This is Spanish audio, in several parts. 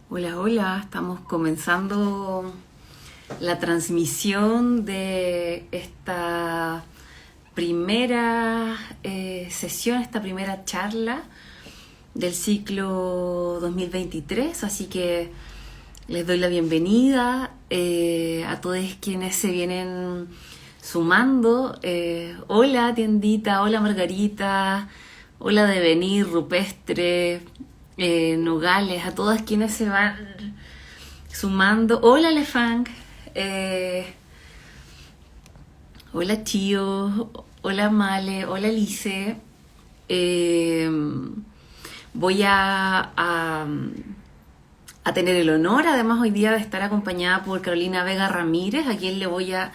Hola, hola, estamos comenzando la transmisión de esta primera sesión, esta primera charla del ciclo 2023, así que les doy la bienvenida a todos quienes se vienen sumando. Hola Tiendita, hola Margarita, hola Devenir, Rupestre, Nogales, a todas quienes se van sumando. Hola Lefang, eh, hola Chío, hola Male, hola Lice. Eh, voy a tener el honor, además, hoy día de estar acompañada por Carolina Vega Ramírez, a quien le voy a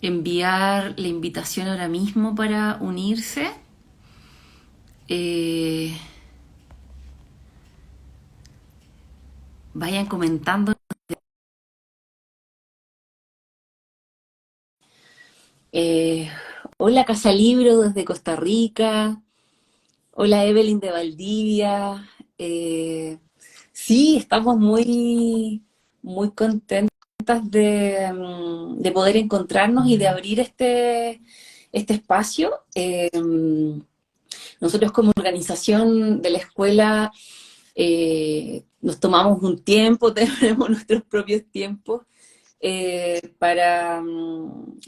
enviar la invitación ahora mismo para unirse. Eh, Vayan comentando. Eh, Hola Casa Libro desde Costa Rica. Hola Evelyn de Valdivia. Sí, estamos muy contentas de poder encontrarnos y de abrir este espacio. Nosotros como organización de la escuela nos tomamos un tiempo, tenemos nuestros propios tiempos para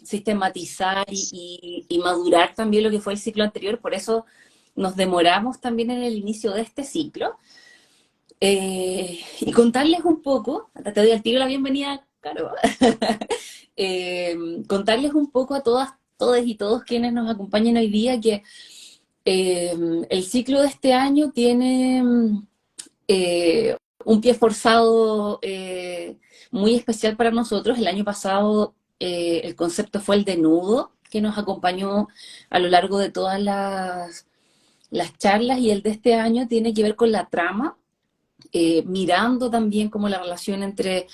sistematizar y madurar también lo que fue el ciclo anterior, por eso nos demoramos también en el inicio de este ciclo. Y contarles un poco, te doy al tiro la bienvenida, Caro. eh, Contarles un poco a todas y todos quienes nos acompañan hoy día que el ciclo de este año tiene un pie forzado muy especial para nosotros. El año pasado el concepto fue el de nudo, que nos acompañó a lo largo de todas las charlas, y el de este año tiene que ver con la trama, mirando también como la relación entre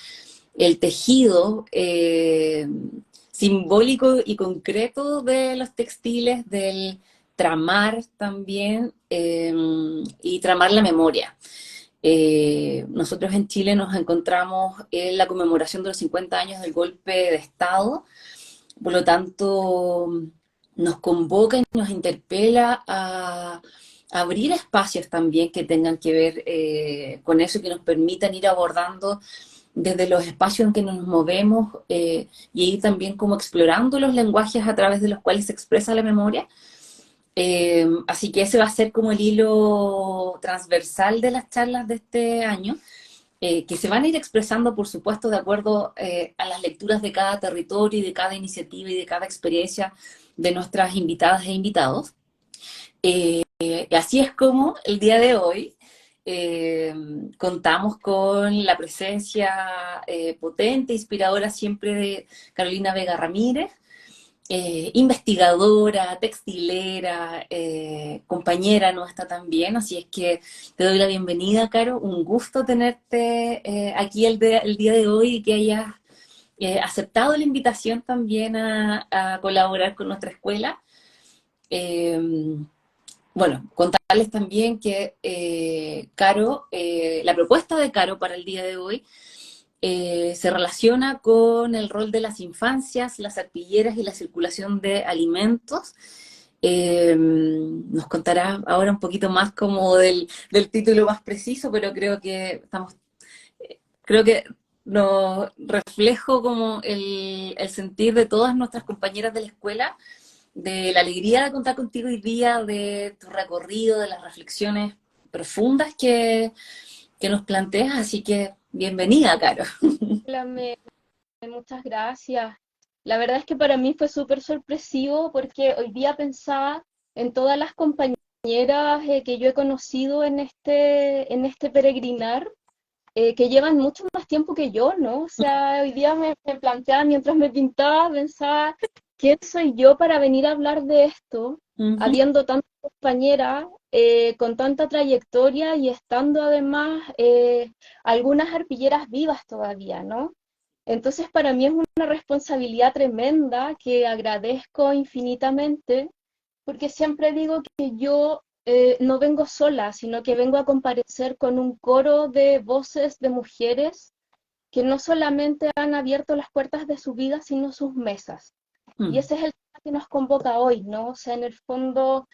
el tejido simbólico y concreto de los textiles, del tramar también, y tramar la memoria. Nosotros en Chile nos encontramos en la conmemoración de los 50 años del golpe de Estado, por lo tanto nos convoca y nos interpela a abrir espacios también que tengan que ver con eso, que nos permitan ir abordando desde los espacios en que nos movemos y ir también como explorando los lenguajes a través de los cuales se expresa la memoria. Así que ese va a ser como el hilo transversal de las charlas de este año, que se van a ir expresando, por supuesto, de acuerdo a las lecturas de cada territorio y de cada iniciativa y de cada experiencia de nuestras invitadas e invitados. Y así es como el día de hoy eh, contamos con la presencia potente, inspiradora siempre de Carolina Vega Ramírez, investigadora, textilera, compañera nuestra también, así es que te doy la bienvenida, Caro, un gusto tenerte aquí el día de hoy y que hayas aceptado la invitación también a colaborar con nuestra escuela. Eh, bueno, contarles también que Caro, la propuesta de Caro para el día de hoy se relaciona con el rol de las infancias, las arpilleras y la circulación de alimentos. Nos contará ahora un poquito más como del título más preciso, pero creo que nos reflejo como el sentir de todas nuestras compañeras de la escuela, de la alegría de contar contigo hoy día, de tu recorrido, de las reflexiones profundas que nos planteas, así que bienvenida, Caro. Hola, muchas gracias. La verdad es que para mí fue súper sorpresivo porque hoy día pensaba en todas las compañeras que yo he conocido en este peregrinar, que llevan mucho más tiempo que yo, ¿no? O sea, hoy día me planteaba mientras me pintaba, pensaba, ¿quién soy yo para venir a hablar de esto, Uh -huh. habiendo tantas compañeras con tanta trayectoria y estando además algunas arpilleras vivas todavía, ¿no? Entonces, para mí es una responsabilidad tremenda que agradezco infinitamente, porque siempre digo que yo no vengo sola, sino que vengo a comparecer con un coro de voces de mujeres que no solamente han abierto las puertas de su vida, sino sus mesas. Y Mm, ese es el tema que nos convoca hoy, ¿no? O sea, en el fondo,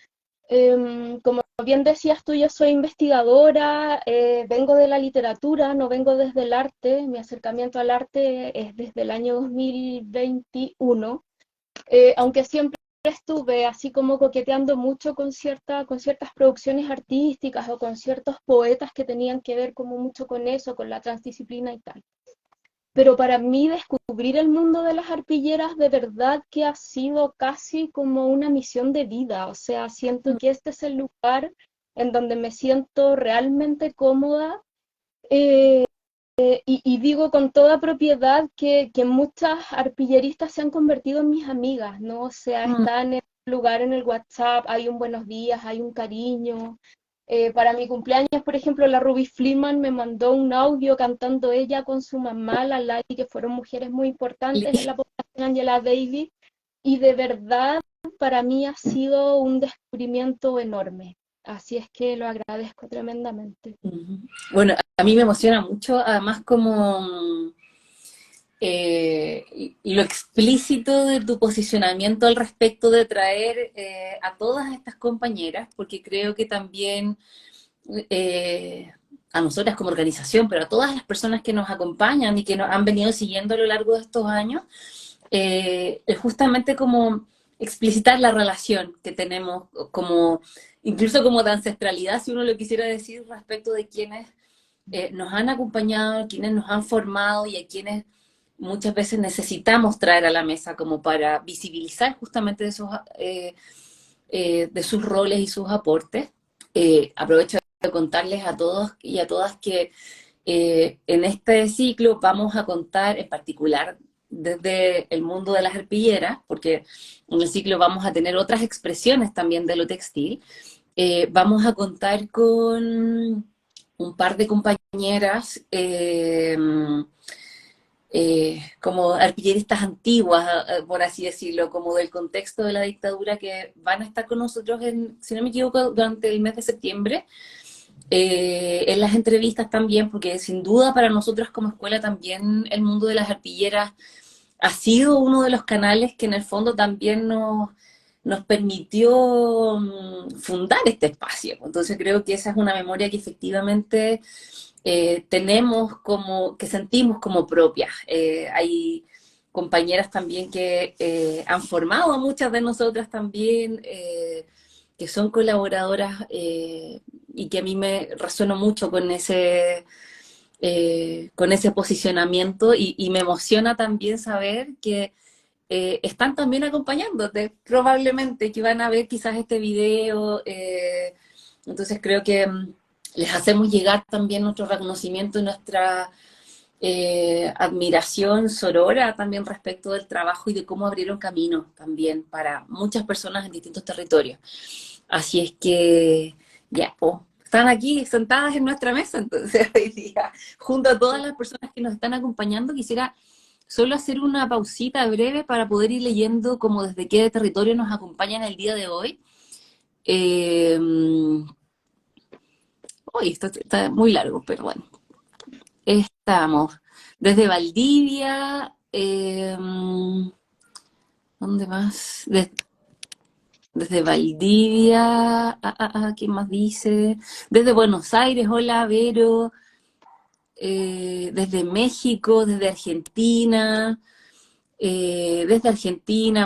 como bien decías tú, yo soy investigadora, vengo de la literatura, no vengo desde el arte, mi acercamiento al arte es desde el año 2021, aunque siempre estuve así como coqueteando mucho con ciertas producciones artísticas o con ciertos poetas que tenían que ver como mucho con eso, con la transdisciplina y tal. Pero para mí descubrir el mundo de las arpilleras de verdad que ha sido casi como una misión de vida. O sea, siento mm, que este es el lugar en donde me siento realmente cómoda, eh, y digo con toda propiedad que muchas arpilleristas se han convertido en mis amigas, ¿no? O sea, mm. están en un lugar en el WhatsApp, hay un buenos días, hay un cariño. Para mi cumpleaños, por ejemplo, la Ruby Freeman me mandó un audio cantando ella con su mamá, la Lali, que fueron mujeres muy importantes en la población Angela Davis, y de verdad para mí ha sido un descubrimiento enorme. Así es que lo agradezco tremendamente. Ujú. Bueno, a mí me emociona mucho, además como lo explícito de tu posicionamiento al respecto de traer a todas estas compañeras, porque creo que también eh, a nosotras como organización, pero a todas las personas que nos acompañan y que nos han venido siguiendo a lo largo de estos años, es justamente como explicitar la relación que tenemos, como incluso como de ancestralidad, si uno lo quisiera decir, respecto de quienes nos han acompañado, quienes nos han formado y a quienes muchas veces necesitamos traer a la mesa como para visibilizar justamente de sus roles y sus aportes. Aprovecho de contarles a todos y a todas que en este ciclo vamos a contar en particular desde el mundo de las arpilleras, porque en el ciclo vamos a tener otras expresiones también de lo textil. Vamos a contar con un par de compañeras como arpilleristas antiguas, por así decirlo, como del contexto de la dictadura, que van a estar con nosotros, si no me equivoco, durante el mes de septiembre, en las entrevistas también, porque sin duda para nosotros como escuela también el mundo de las arpilleras ha sido uno de los canales que en el fondo también nos permitió fundar este espacio. Entonces creo que esa es una memoria que efectivamente tenemos como, que sentimos como propia. Hay compañeras también que han formado a muchas de nosotras también, que son colaboradoras y que a mí me resueno mucho con ese posicionamiento y me emociona también saber que están también acompañándote, probablemente que van a ver quizás este video. Entonces creo que les hacemos llegar también nuestro reconocimiento y nuestra admiración sorora también respecto del trabajo y de cómo abrieron camino también para muchas personas en distintos territorios. Así es que ya, oh, están aquí sentadas en nuestra mesa, entonces hoy día, junto a todas las personas que nos están acompañando, quisiera solo hacer una pausita breve para poder ir leyendo como desde qué territorio nos acompañan el día de hoy. Hoy esto está muy largo, pero bueno. Estamos desde Valdivia, ¿dónde más? Desde Valdivia, ¿quién más dice? Desde Buenos Aires, hola, Vero, desde México, desde Argentina,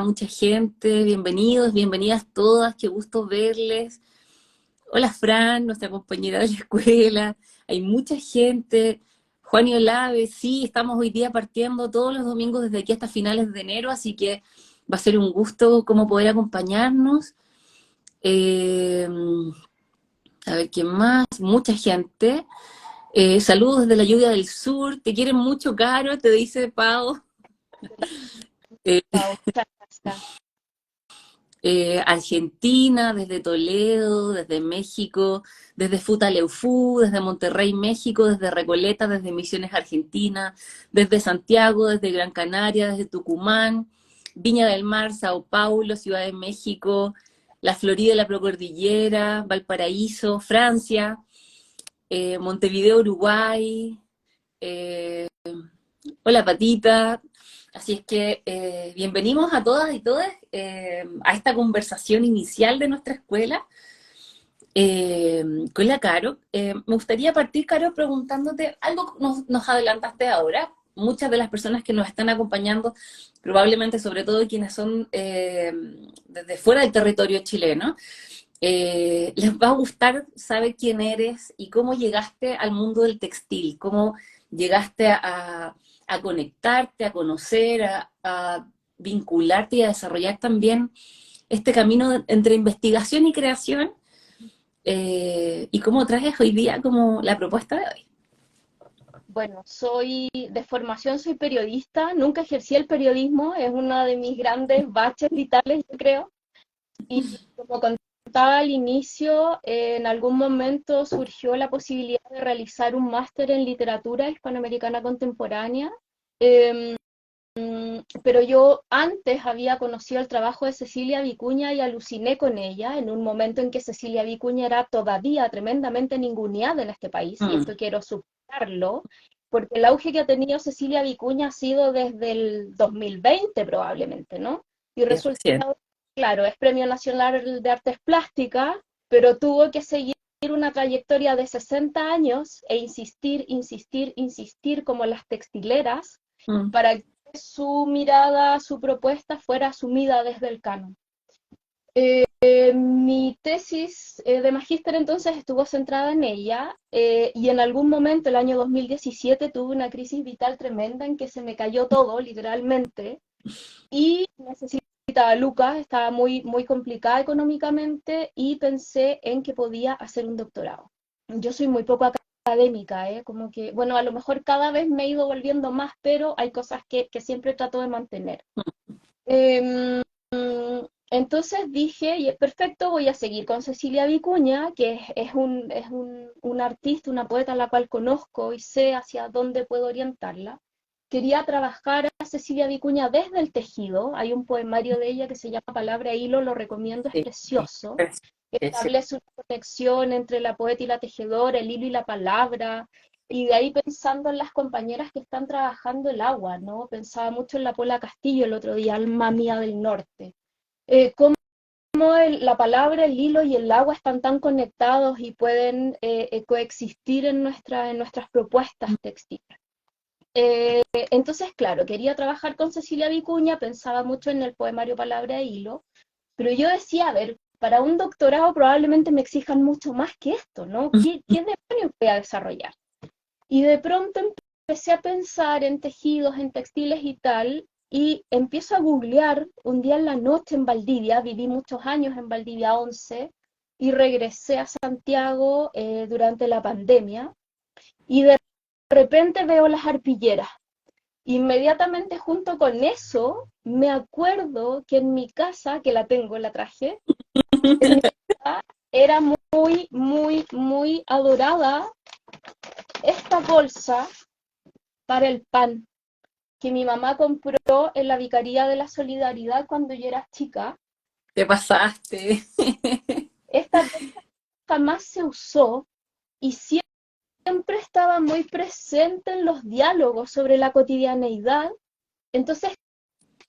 mucha gente, bienvenidos, bienvenidas todas, qué gusto verles. Hola Fran, nuestra compañera de la escuela, hay mucha gente. Juan y Olave, sí, estamos hoy día partiendo todos los domingos desde aquí hasta finales de enero, así que va a ser un gusto como poder acompañarnos. Eh, a ver, ¿quién más? Mucha gente. Saludos desde la lluvia del sur, te quieren mucho, Caro, te dice Pau. Eh, Pau, muchas gracias. Argentina, desde Toledo, desde México, desde Futaleufú, desde Monterrey, México, desde Recoleta, desde Misiones, Argentina, desde Santiago, desde Gran Canaria, desde Tucumán, Viña del Mar, Sao Paulo, Ciudad de México, la Florida, la Procordillera, Valparaíso, Francia, Montevideo, Uruguay, eh, hola Patita. Así es que bienvenidos a todas y todos a esta conversación inicial de nuestra escuela eh, con la Caro. Me gustaría partir, Caro, preguntándote algo, nos adelantaste ahora. Muchas de las personas que nos están acompañando, probablemente sobre todo quienes son desde fuera del territorio chileno, les va a gustar saber quién eres y cómo llegaste al mundo del textil, cómo llegaste a conectarte, a conocer, a vincularte y a desarrollar también este camino entre investigación y creación, y cómo traes hoy día como la propuesta de hoy. Bueno, soy de formación, soy periodista, nunca ejercí el periodismo, es una de mis grandes baches vitales, yo creo. Y como contaba al inicio, en algún momento surgió la posibilidad de realizar un máster en literatura hispanoamericana contemporánea. Em, pero yo antes había conocido el trabajo de Cecilia Vicuña y aluciné con ella en un momento en que Cecilia Vicuña era todavía tremendamente ninguneada en este país, y Mm, esto quiero subrayarlo, porque el auge que ha tenido Cecilia Vicuña ha sido desde el 2020 probablemente, ¿no? Y es resulta, recién. claro, es Premio Nacional de Artes Plásticas, pero tuvo que seguir una trayectoria de 60 años e insistir, insistir, insistir como las textileras Mm, para su mirada, su propuesta fuera asumida desde el canon. Mi tesis de magíster entonces estuvo centrada en ella, y en algún momento, el año 2017, tuve una crisis vital tremenda en que se me cayó todo, literalmente, y necesitaba lucas, estaba muy, muy complicada económicamente y pensé en que podía hacer un doctorado. Yo soy muy poco académica, como que, bueno, a lo mejor cada vez me he ido volviendo más, pero hay cosas que siempre trato de mantener. Em, entonces dije, y es perfecto, voy a seguir con Cecilia Vicuña, que es un artista, una poeta a la cual conozco y sé hacia dónde puedo orientarla. Quería trabajar a Cecilia Vicuña desde el tejido. Hay un poemario de ella que se llama Palabra e Hilo, lo recomiendo, es sí, sí, precioso. sí. Establece una conexión entre la poeta y la tejedora, el hilo y la palabra, y de ahí pensando en las compañeras que están trabajando el agua, ¿no? Pensaba mucho en la Pola Castillo el otro día, alma mía del norte. Cómo la palabra, el hilo y el agua están tan conectados y pueden coexistir en nuestras propuestas textiles. Entonces, claro, quería trabajar con Cecilia Vicuña, pensaba mucho en el poemario Palabra e Hilo, pero yo decía, a ver, para un doctorado probablemente me exijan mucho más que esto, ¿no? ¿Qué demonios voy a desarrollar? Y de pronto empecé a pensar en tejidos, en textiles y tal, y empiezo a googlear un día en la noche en Valdivia, viví muchos años en Valdivia 11, y regresé a Santiago durante la pandemia, y de repente veo las arpilleras. Inmediatamente junto con eso, me acuerdo que en mi casa, que la tengo, la traje, en mi casa era muy, muy, muy adorada esta bolsa para el pan que mi mamá compró en la Vicaría de la Solidaridad cuando yo era chica. Te pasaste. Esta bolsa jamás se usó y siempre estaba muy presente en los diálogos sobre la cotidianeidad. Entonces,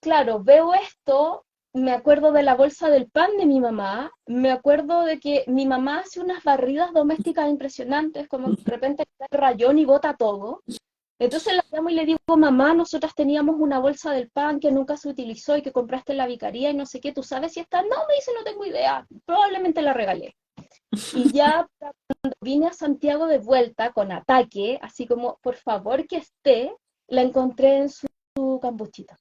claro, veo esto, me acuerdo de la bolsa del pan de mi mamá, me acuerdo de que mi mamá hace unas barridas domésticas impresionantes, como de repente le da el rayón y bota todo. Entonces la llamo y le digo, mamá, nosotras teníamos una bolsa del pan que nunca se utilizó y que compraste en la vicaría y no sé qué, ¿tú sabes si está? No, me dice, no tengo idea, probablemente la regalé. Y ya cuando vine a Santiago de vuelta con ataque, así como, por favor que esté, la encontré en su cambuchita.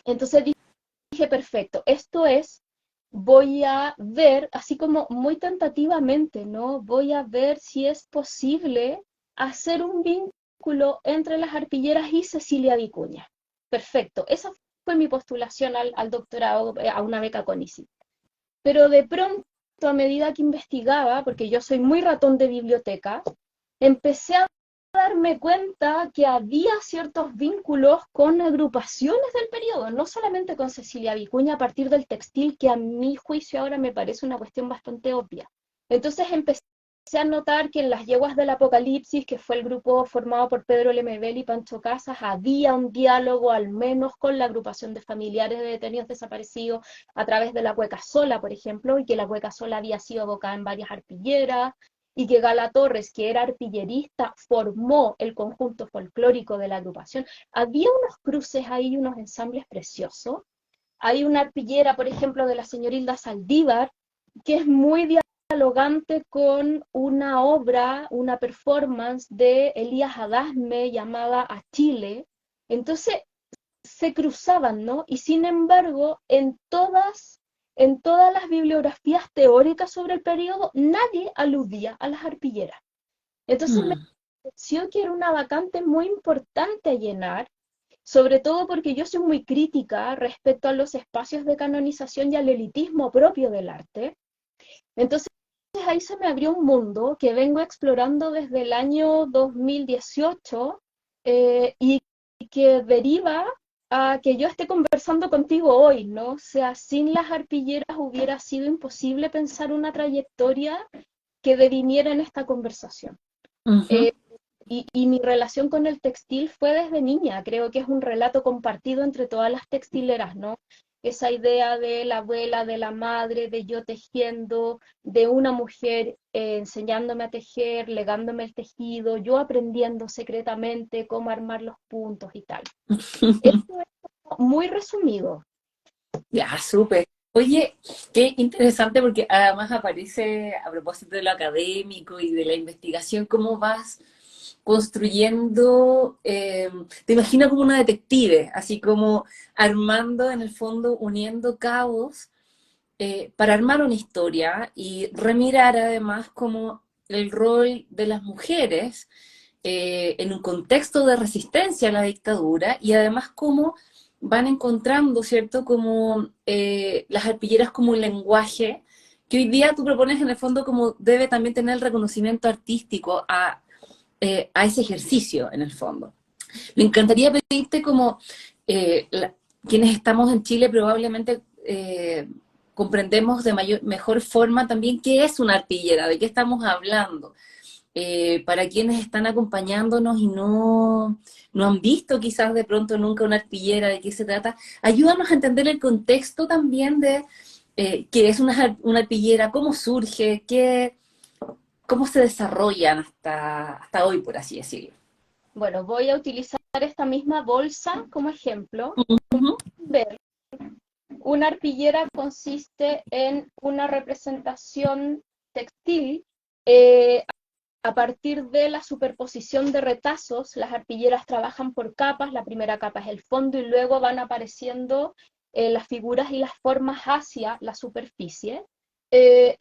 Entonces dije, perfecto, esto es, voy a ver, así como muy tentativamente, ¿no? Voy a ver si es posible hacer un vínculo entre las arpilleras y Cecilia Vicuña. Perfecto, esa fue mi postulación al doctorado, a una beca CONICYT. Pero de pronto, a medida que investigaba, porque yo soy muy ratón de biblioteca, empecé a darme cuenta que había ciertos vínculos con agrupaciones del periodo, no solamente con Cecilia Vicuña a partir del textil, que a mi juicio ahora me parece una cuestión bastante obvia. Entonces empecé a notar que en las Yeguas del Apocalipsis, que fue el grupo formado por Pedro Lemebel y Pancho Casas, había un diálogo al menos con la agrupación de familiares de detenidos desaparecidos a través de la Cueca Sola, por ejemplo, y que la Cueca Sola había sido evocada en varias arpilleras, y que Gala Torres, que era artillerista, formó el conjunto folclórico de la agrupación. Había unos cruces ahí, unos ensambles preciosos. Hay una arpillera, por ejemplo, de la señorita Saldívar, que es muy dialogante con una obra, una performance de Elías Adasme llamada A Chile. Entonces, se cruzaban, ¿no? Y sin embargo, en todas las bibliografías teóricas sobre el periodo, nadie aludía a las arpilleras. Entonces me Mm. pareció que era una vacante muy importante a llenar, sobre todo porque yo soy muy crítica respecto a los espacios de canonización y al elitismo propio del arte. Entonces ahí se me abrió un mundo que vengo explorando desde el año 2018 y que deriva a que yo esté conversando contigo hoy, ¿no? O sea, sin las arpilleras hubiera sido imposible pensar una trayectoria que deviniera en esta conversación. Ujú. Eh, y mi relación con el textil fue desde niña, creo que es un relato compartido entre todas las textileras, ¿no? Esa idea de la abuela, de la madre, de yo tejiendo, de una mujer enseñándome a tejer, legándome el tejido, yo aprendiendo secretamente cómo armar los puntos y tal. Esto es muy resumido. Ya, súper. Oye, qué interesante porque además aparece, a propósito de lo académico y de la investigación, cómo vas construyendo, te imagino como una detective, así como armando en el fondo, uniendo cabos para armar una historia y remirar además como el rol de las mujeres en un contexto de resistencia a la dictadura y además cómo van encontrando, ¿cierto? Como las arpilleras como un lenguaje que hoy día tú propones en el fondo como debe también tener el reconocimiento artístico a ese ejercicio en el fondo. Me encantaría pedirte como quienes estamos en Chile probablemente comprendemos de mejor forma también qué es una arpillera, de qué estamos hablando. Para quienes están acompañándonos y no han visto quizás de pronto nunca una arpillera, de qué se trata, ayúdanos a entender el contexto también de qué es una arpillera, cómo surge, cómo se desarrollan hasta hoy, por así decirlo. Bueno, voy a utilizar esta misma bolsa como ejemplo. Ujú. Ver, una arpillera consiste en una representación textil eh, a partir de la superposición de retazos. Las arpilleras trabajan por capas, la primera capa es el fondo y luego van apareciendo las figuras y las formas hacia la superficie. Eh,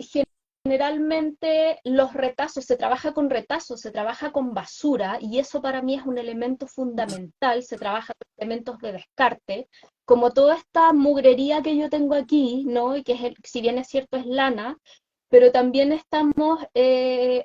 Generalmente los retazos, se trabaja con retazos, se trabaja con basura y eso para mí es un elemento fundamental, se trabaja con elementos de descarte, como toda esta mugrería que yo tengo aquí, ¿no? Y que si bien es cierto es lana, pero también estamos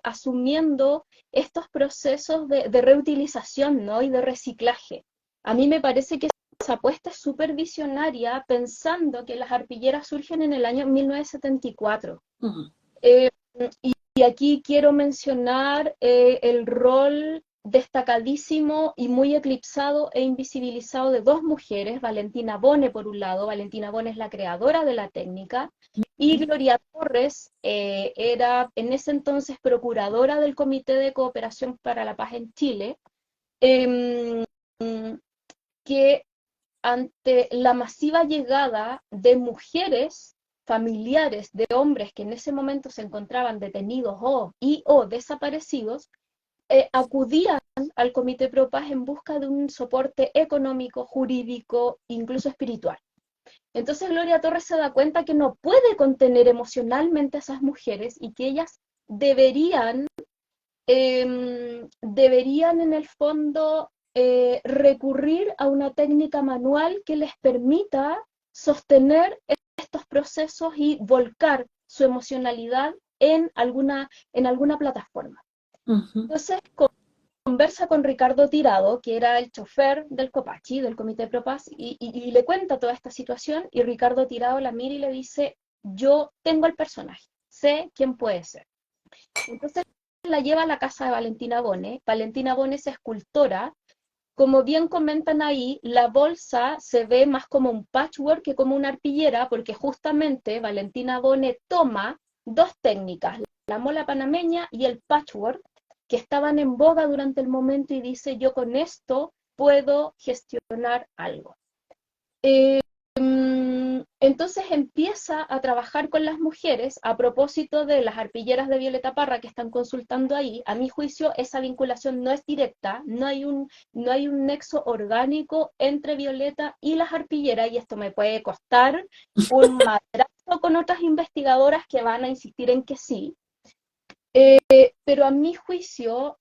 asumiendo estos procesos de reutilización, ¿no? Y de reciclaje. A mí me parece que esa apuesta es súper visionaria pensando que las arpilleras surgen en el año 1974. Ujú. Eh, y aquí quiero mencionar el rol destacadísimo y muy eclipsado e invisibilizado de dos mujeres, Valentina Bone por un lado, Valentina Bone es la creadora de la técnica, y Gloria Torres era en ese entonces procuradora del Comité de Cooperación para la Paz en Chile, eh, que ante la masiva llegada de mujeres familiares de hombres que en ese momento se encontraban detenidos o desaparecidos, acudían al Comité Pro Paz en busca de un soporte económico, jurídico, incluso espiritual. Entonces Gloria Torres se da cuenta que no puede contener emocionalmente a esas mujeres y que ellas deberían en el fondo recurrir a una técnica manual que les permita sostener estos procesos y volcar su emocionalidad en alguna plataforma. Ujú. Entonces conversa con Ricardo Tirado, que era el chofer del Copachi, del Comité Pro Paz, y le cuenta toda esta situación, y Ricardo Tirado la mira y le dice, yo tengo el personaje, sé quién puede ser. Entonces la lleva a la casa de Valentina Bone. Valentina Bone es escultora. Como bien comentan ahí, la bolsa se ve más como un patchwork que como una arpillera, porque justamente Valentina Bone toma dos técnicas, la mola panameña y el patchwork, que estaban en boga durante el momento, y dice, yo con esto puedo gestionar algo. Entonces empieza a trabajar con las mujeres a propósito de las arpilleras de Violeta Parra que están consultando ahí. A mi juicio, esa vinculación no es directa, no hay un nexo orgánico entre Violeta y las arpilleras, y esto me puede costar un madrazo con otras investigadoras que van a insistir en que sí. Pero a mi juicio,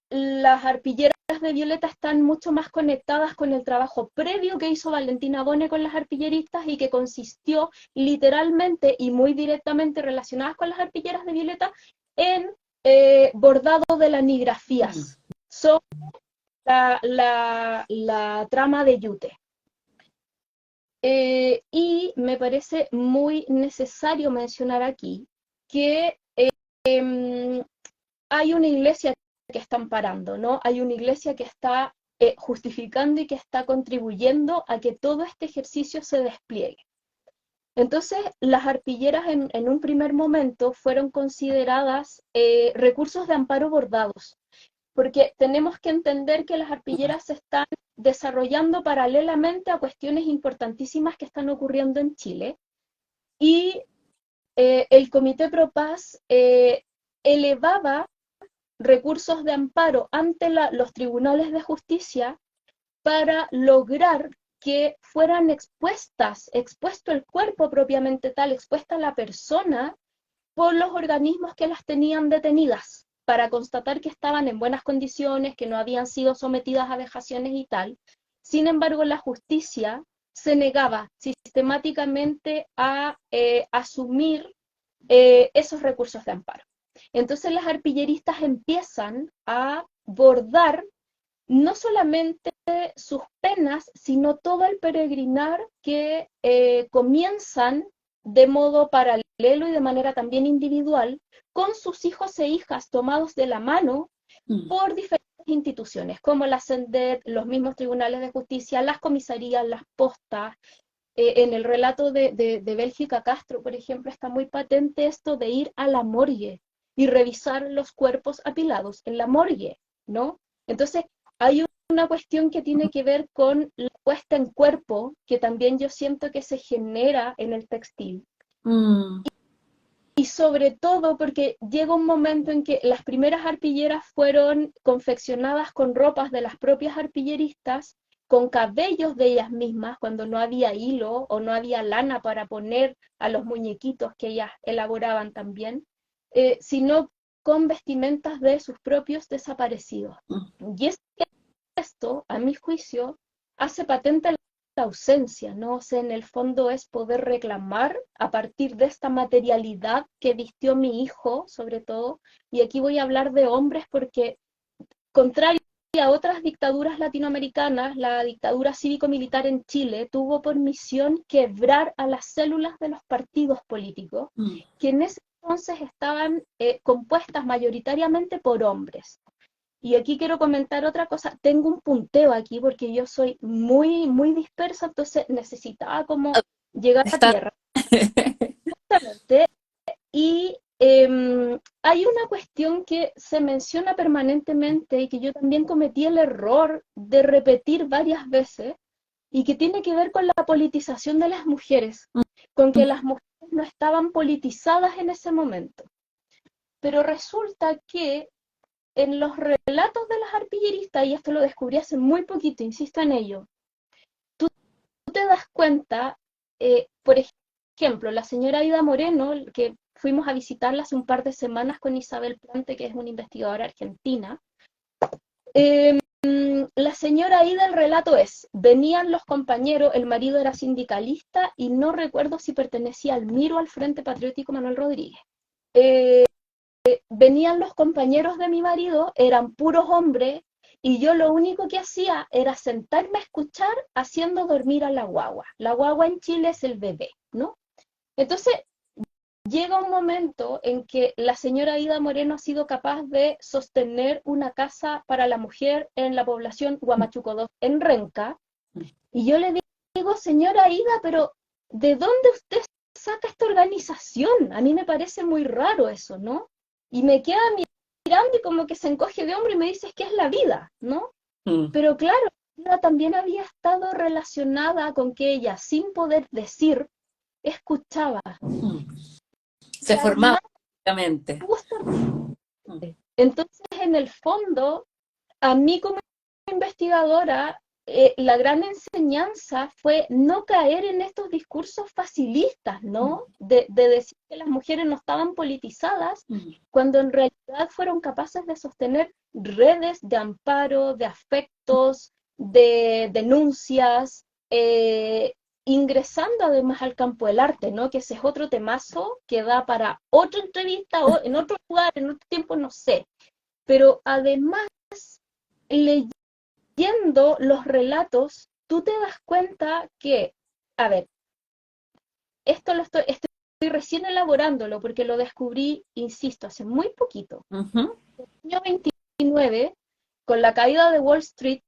las arpilleras de Violeta están mucho más conectadas con el trabajo previo que hizo Valentina Bone con las arpilleristas, y que consistió literalmente y muy directamente relacionadas con las arpilleras de Violeta en bordado de lanigrafías sobre la trama de Yute. Y me parece muy necesario mencionar aquí que hay una iglesia que está amparando, ¿no? Hay una iglesia que está justificando y que está contribuyendo a que todo este ejercicio se despliegue. Entonces, las arpilleras en un primer momento fueron consideradas recursos de amparo bordados, porque tenemos que entender que las arpilleras se están desarrollando paralelamente a cuestiones importantísimas que están ocurriendo en Chile, y el Comité Pro Paz elevaba recursos de amparo ante los tribunales de justicia para lograr que fueran expuesto el cuerpo propiamente tal, expuesta la persona por los organismos que las tenían detenidas, para constatar que estaban en buenas condiciones, que no habían sido sometidas a vejaciones y tal. Sin embargo, la justicia se negaba sistemáticamente a asumir esos recursos de amparo. Entonces las arpilleristas empiezan a bordar no solamente sus penas, sino todo el peregrinar que comienzan de modo paralelo y de manera también individual, con sus hijos e hijas tomados de la mano por diferentes instituciones, como la SENDET, los mismos tribunales de justicia, las comisarías, las postas. En el relato de Bélgica Castro, por ejemplo, está muy patente esto de ir a la morgue y revisar los cuerpos apilados en la morgue, ¿no? Entonces, hay una cuestión que tiene que ver con la puesta en cuerpo, que también yo siento que se genera en el textil. Y sobre todo porque llega un momento en que las primeras arpilleras fueron confeccionadas con ropas de las propias arpilleristas, con cabellos de ellas mismas, cuando no había hilo o no había lana para poner a los muñequitos que ellas elaboraban también, sino con vestimentas de sus propios desaparecidos. Y esto, a mi juicio, hace patente la ausencia, ¿no? O sea, en el fondo es poder reclamar a partir de esta materialidad que vistió mi hijo, sobre todo, y aquí voy a hablar de hombres porque, contrario a otras dictaduras latinoamericanas, la dictadura cívico-militar en Chile tuvo por misión quebrar a las células de los partidos políticos, que en ese entonces estaban compuestas mayoritariamente por hombres. Y aquí quiero comentar otra cosa, tengo un punteo aquí porque yo soy muy, muy dispersa, entonces necesitaba como llegar a tierra. Justamente, y hay una cuestión que se menciona permanentemente y que yo también cometí el error de repetir varias veces, y que tiene que ver con la politización de las mujeres, con que las mujeres no estaban politizadas en ese momento. Pero resulta que en los relatos de las arpilleristas, y esto lo descubrí hace muy poquito, insisto en ello, tú te das cuenta, por ejemplo, la señora Aida Moreno, que fuimos a visitarla hace un par de semanas con Isabel Plante, que es una investigadora argentina, la señora Aida, el relato es, venían los compañeros, el marido era sindicalista y no recuerdo si pertenecía al MIR o al Frente Patriótico Manuel Rodríguez. venían los compañeros de mi marido, eran puros hombres, y yo lo único que hacía era sentarme a escuchar haciendo dormir a la guagua. La guagua en Chile es el bebé, ¿no? Entonces, llega un momento en que la señora Ida Moreno ha sido capaz de sostener una casa para la mujer en la población Huamachuco 2, en Renca, y yo le digo, señora Ida, pero ¿de dónde usted saca esta organización? A mí me parece muy raro eso, ¿no? Y me queda mirando y como que se encoge de hombro y me dice, es que es la vida, ¿no? Mm, Pero claro, ella también había estado relacionada con que ella, sin poder decir, escuchaba. mm. Y Se formaba además, prácticamente. justamente, Mm, entonces en el fondo, a mí como investigadora, la gran enseñanza fue no caer en estos discursos facilistas, ¿no? De decir que las mujeres no estaban politizadas, mm, cuando en realidad fueron capaces de sostener redes de amparo, de afectos, de denuncias, ingresando además al campo del arte, ¿no? Que ese es otro temazo que da para otra entrevista o en otro lugar, en otro tiempo, no sé. Pero además, leyendo los relatos, tú te das cuenta que, a ver, esto estoy recién elaborándolo porque lo descubrí, insisto, hace muy poquito. ujú, En el año 29, con la caída de Wall Street,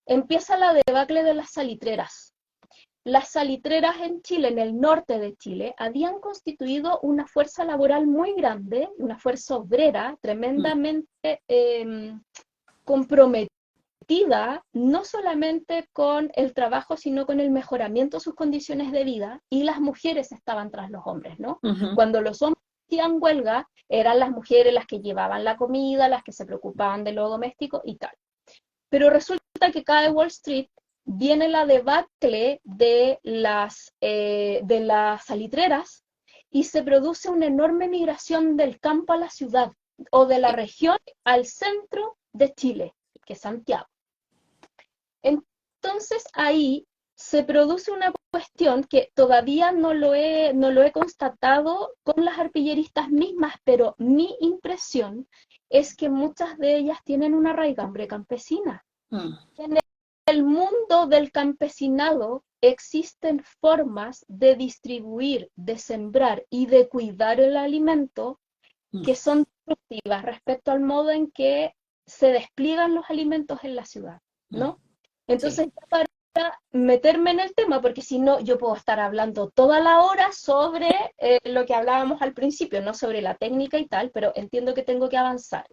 empieza la debacle de las salitreras. Las salitreras en Chile, en el norte de Chile, habían constituido una fuerza laboral muy grande, una fuerza obrera mm, tremendamente comprometida no solamente con el trabajo, sino con el mejoramiento de sus condiciones de vida, y las mujeres estaban tras los hombres, ¿no? ujú. Cuando los hombres hacían huelga, eran las mujeres las que llevaban la comida, las que se preocupaban de lo doméstico y tal. Pero resulta que cae Wall Street, viene la debacle de las salitreras, y se produce una enorme migración del campo a la ciudad, o de la Sí. región al centro de Chile, que es Santiago. Entonces ahí se produce una cuestión que todavía no lo he constatado con las arpilleristas mismas, pero mi impresión es que muchas de ellas tienen una raigambre campesina. Mm, En el mundo del campesinado existen formas de distribuir, de sembrar y de cuidar el alimento mm. que son disruptivas respecto al modo en que se despliegan los alimentos en la ciudad, Mm, ¿no? sí. Entonces, para meterme en el tema, porque si no, yo puedo estar hablando toda la hora sobre lo que hablábamos al principio, no sobre la técnica y tal, pero entiendo que tengo que avanzar.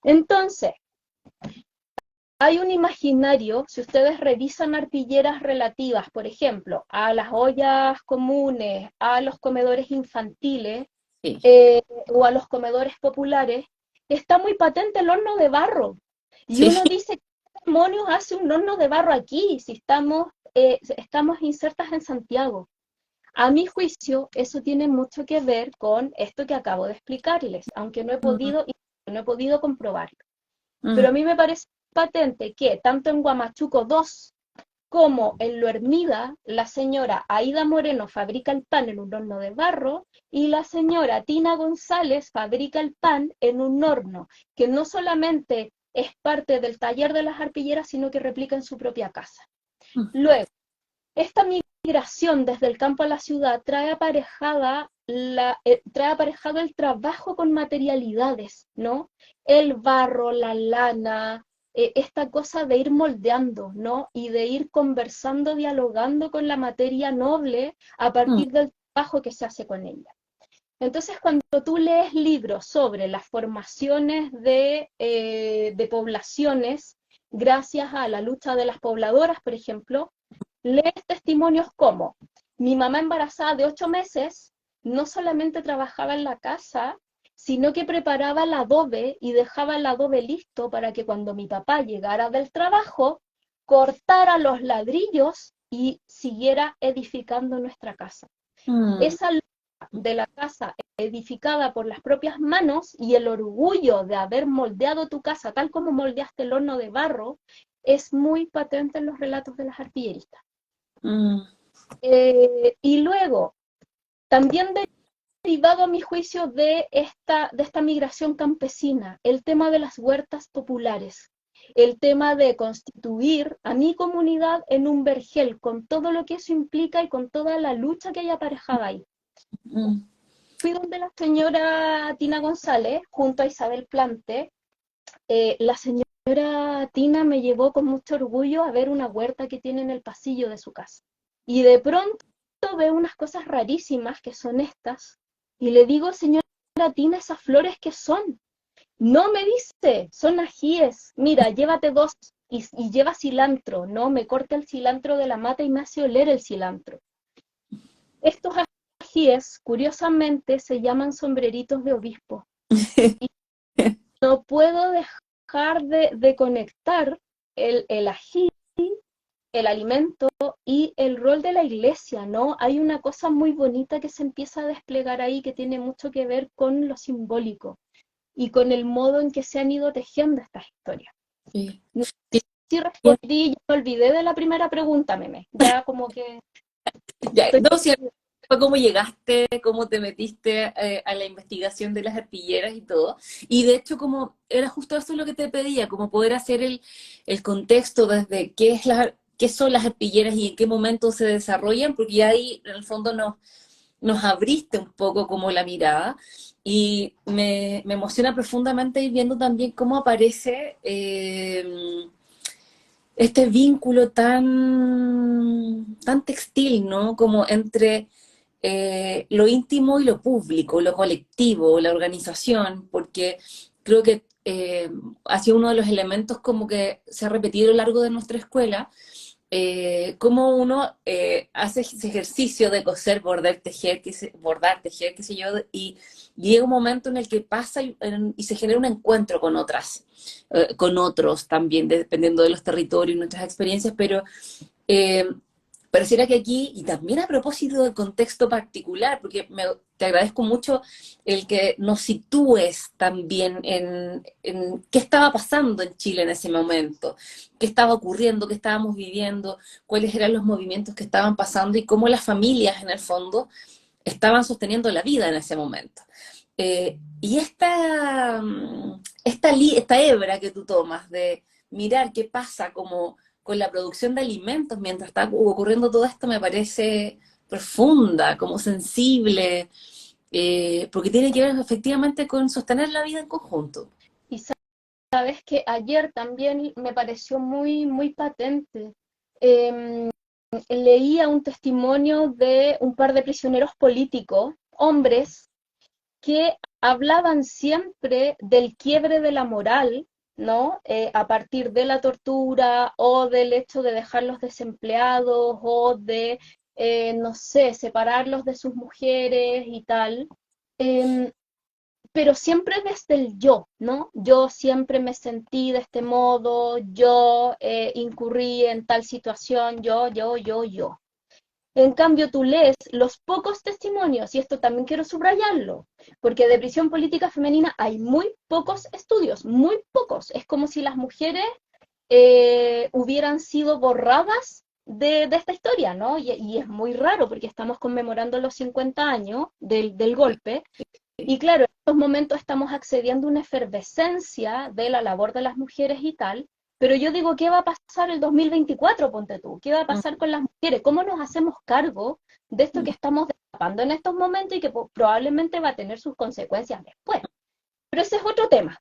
Entonces, hay un imaginario, si ustedes revisan arpilleras relativas, por ejemplo, a las ollas comunes, a los comedores infantiles, Sí. eh, o a los comedores populares, está muy patente el horno de barro. Y Sí. uno dice, ¿qué demonios hace un horno de barro aquí si estamos insertas en Santiago? A mi juicio, eso tiene mucho que ver con esto que acabo de explicarles, aunque Mm, no he podido comprobarlo. Pero a mm, mí me parece patente que tanto en Huamachuco 2 como en Lo Hermida, la señora Aida Moreno fabrica el pan en un horno de barro y la señora Tina González fabrica el pan en un horno que no solamente es parte del taller de las arpilleras, sino que replica en su propia casa. mm, Luego, esta migración desde el campo a la ciudad trae aparejado el trabajo con materialidades, ¿no? El barro, la lana, esta cosa de ir moldeando, ¿no? Y de ir conversando, dialogando con la materia noble a mm, partir del trabajo que se hace con ella. Entonces, cuando tú lees libros sobre las formaciones de poblaciones, gracias a la lucha de las pobladoras, por ejemplo, lees testimonios como: mi mamá embarazada de 8 meses no solamente trabajaba en la casa, sino que preparaba el adobe y dejaba el adobe listo para que cuando mi papá llegara del trabajo, cortara los ladrillos y siguiera edificando nuestra casa. mm. Esa de la casa edificada por las propias manos y el orgullo de haber moldeado tu casa tal como moldeaste el horno de barro es muy patente en los relatos de las artilleristas. Mm, Y luego, también derivado a mi juicio de esta migración campesina, el tema de las huertas populares, el tema de constituir a mi comunidad en un vergel, con todo lo que eso implica y con toda la lucha que hay aparejada ahí. Mm. Fui donde la señora Tina González, junto a Isabel Plante. La señora Tina me llevó con mucho orgullo a ver una huerta que tiene en el pasillo de su casa. Y de pronto veo unas cosas rarísimas que son estas. Y le digo, señora Tina, ¿esas flores qué son? No, me dice, son ajíes. Mira, llévate dos y lleva cilantro. No, me corta el cilantro de la mata y me hace oler el cilantro. Estos ajíes, curiosamente, se llaman sombreritos de obispo. Y no puedo dejar de conectar el ají, el alimento y el rol de la iglesia, ¿no? Hay una cosa muy bonita que se empieza a desplegar ahí que tiene mucho que ver con lo simbólico y con el modo en que se han ido tejiendo estas historias. Sí. No Sí, sé si bien. respondí, ya me olvidé de la primera pregunta, Meme. Ya como que Ya, estoy no, sí, fue cómo llegaste, cómo te metiste a la investigación de las arpilleras y todo. Y de hecho, como era justo eso lo que te pedía, como poder hacer el contexto desde qué son las arpilleras y en qué momento se desarrollan, porque ya ahí en el fondo nos abriste un poco como la mirada. Y me emociona profundamente ir viendo también cómo aparece este vínculo tan textil, ¿no? Como entre lo íntimo y lo público, lo colectivo, la organización, porque creo que ha sido uno de los elementos como que se ha repetido a lo largo de nuestra escuela, cómo uno hace ese ejercicio de coser, bordar, tejer, qué sé yo, y llega un momento en el que pasa y se genera un encuentro con otras, con otros también, dependiendo de los territorios y nuestras experiencias, pero eh, pareciera que aquí, y también a propósito del contexto particular, porque te agradezco mucho el que nos sitúes también en qué estaba pasando en Chile en ese momento, qué estaba ocurriendo, qué estábamos viviendo, cuáles eran los movimientos que estaban pasando y cómo las familias en el fondo estaban sosteniendo la vida en ese momento. Y esta hebra que tú tomas de mirar qué pasa como con la producción de alimentos mientras está ocurriendo todo esto me parece profunda, como sensible, porque tiene que ver efectivamente con sostener la vida en conjunto. y sabes que ayer también me pareció muy, muy patente. Eh, Leía un testimonio de un par de prisioneros políticos, hombres, que hablaban siempre del quiebre de la moral, ¿no? A partir de la tortura o del hecho de dejarlos desempleados o de, no sé, separarlos de sus mujeres y tal. Em, pero siempre desde el yo, ¿no? Yo siempre me sentí de este modo, yo incurrí en tal situación, yo. En cambio, tú lees los pocos testimonios, y esto también quiero subrayarlo, porque de prisión política femenina hay muy pocos estudios, muy pocos. Es como si las mujeres hubieran sido borradas de esta historia, ¿no? Y es muy raro porque estamos conmemorando los 50 años del golpe, y claro, en estos momentos estamos accediendo a una efervescencia de la labor de las mujeres y tal, pero yo digo, ¿qué va a pasar el 2024, ponte tú? ¿Qué va a pasar con las mujeres? ¿Cómo nos hacemos cargo de esto que estamos destapando en estos momentos y que probablemente va a tener sus consecuencias después? Pero ese es otro tema.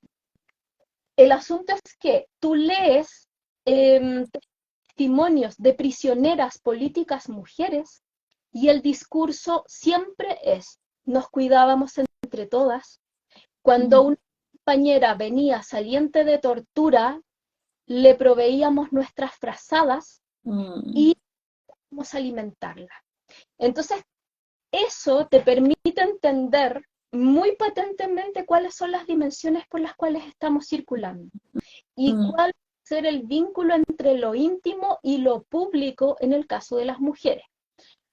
El asunto es que tú lees testimonios de prisioneras políticas mujeres y el discurso siempre es, nos cuidábamos entre todas. Cuando una compañera venía saliente de tortura, le proveíamos nuestras frazadas Mm, y íbamos a alimentarla. Entonces, eso te permite entender muy patentemente cuáles son las dimensiones por las cuales estamos circulando y mm. cuál va a ser el vínculo entre lo íntimo y lo público en el caso de las mujeres.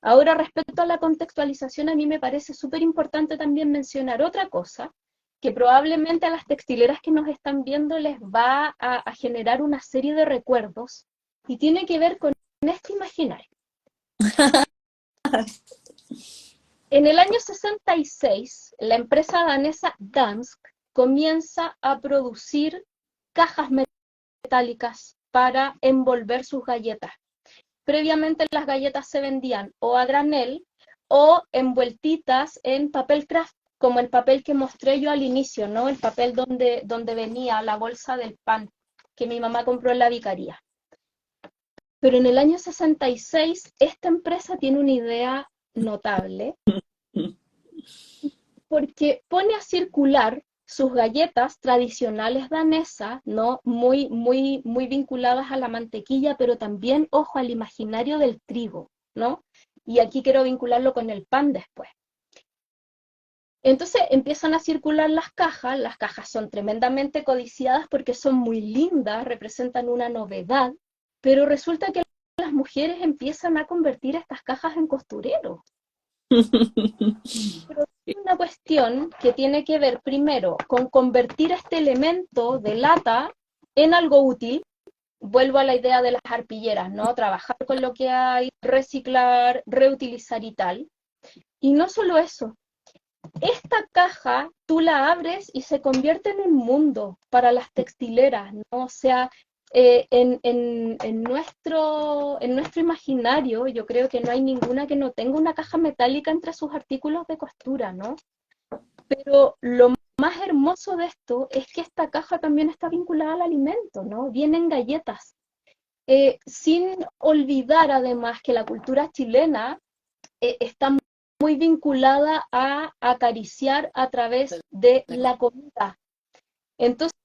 Ahora, respecto a la contextualización, a mí me parece súper importante también mencionar otra cosa, que probablemente a las textileras que nos están viendo les va a generar una serie de recuerdos, y tiene que ver con este imaginario. En el año 66, la empresa danesa Dansk comienza a producir cajas metálicas para envolver sus galletas. Previamente las galletas se vendían o a granel o envueltitas en papel craft, como el papel que mostré yo al inicio, ¿no? El papel donde venía la bolsa del pan que mi mamá compró en la vicaría. Pero en el año 66 esta empresa tiene una idea notable porque pone a circular sus galletas tradicionales danesas, ¿no? Muy vinculadas a la mantequilla, pero también, ojo, al imaginario del trigo, ¿no? Y aquí quiero vincularlo con el pan después. Entonces empiezan a circular las cajas son tremendamente codiciadas porque son muy lindas, representan una novedad, pero resulta que las mujeres empiezan a convertir estas cajas en costureros. Pero es una cuestión que tiene que ver primero con convertir este elemento de lata en algo útil. Vuelvo a la idea de las arpilleras, ¿no? Trabajar con lo que hay, reciclar, reutilizar y tal. Y no solo eso, esta caja tú la abres y se convierte en un mundo para las textileras, ¿no? O sea, en nuestro imaginario, yo creo que no hay ninguna que no tenga una caja metálica entre sus artículos de costura, ¿no? Pero lo más hermoso de esto es que esta caja también está vinculada al alimento, ¿no? Vienen galletas. Sin olvidar además que la cultura chilena está muy vinculada a acariciar a través de la comida. Entonces,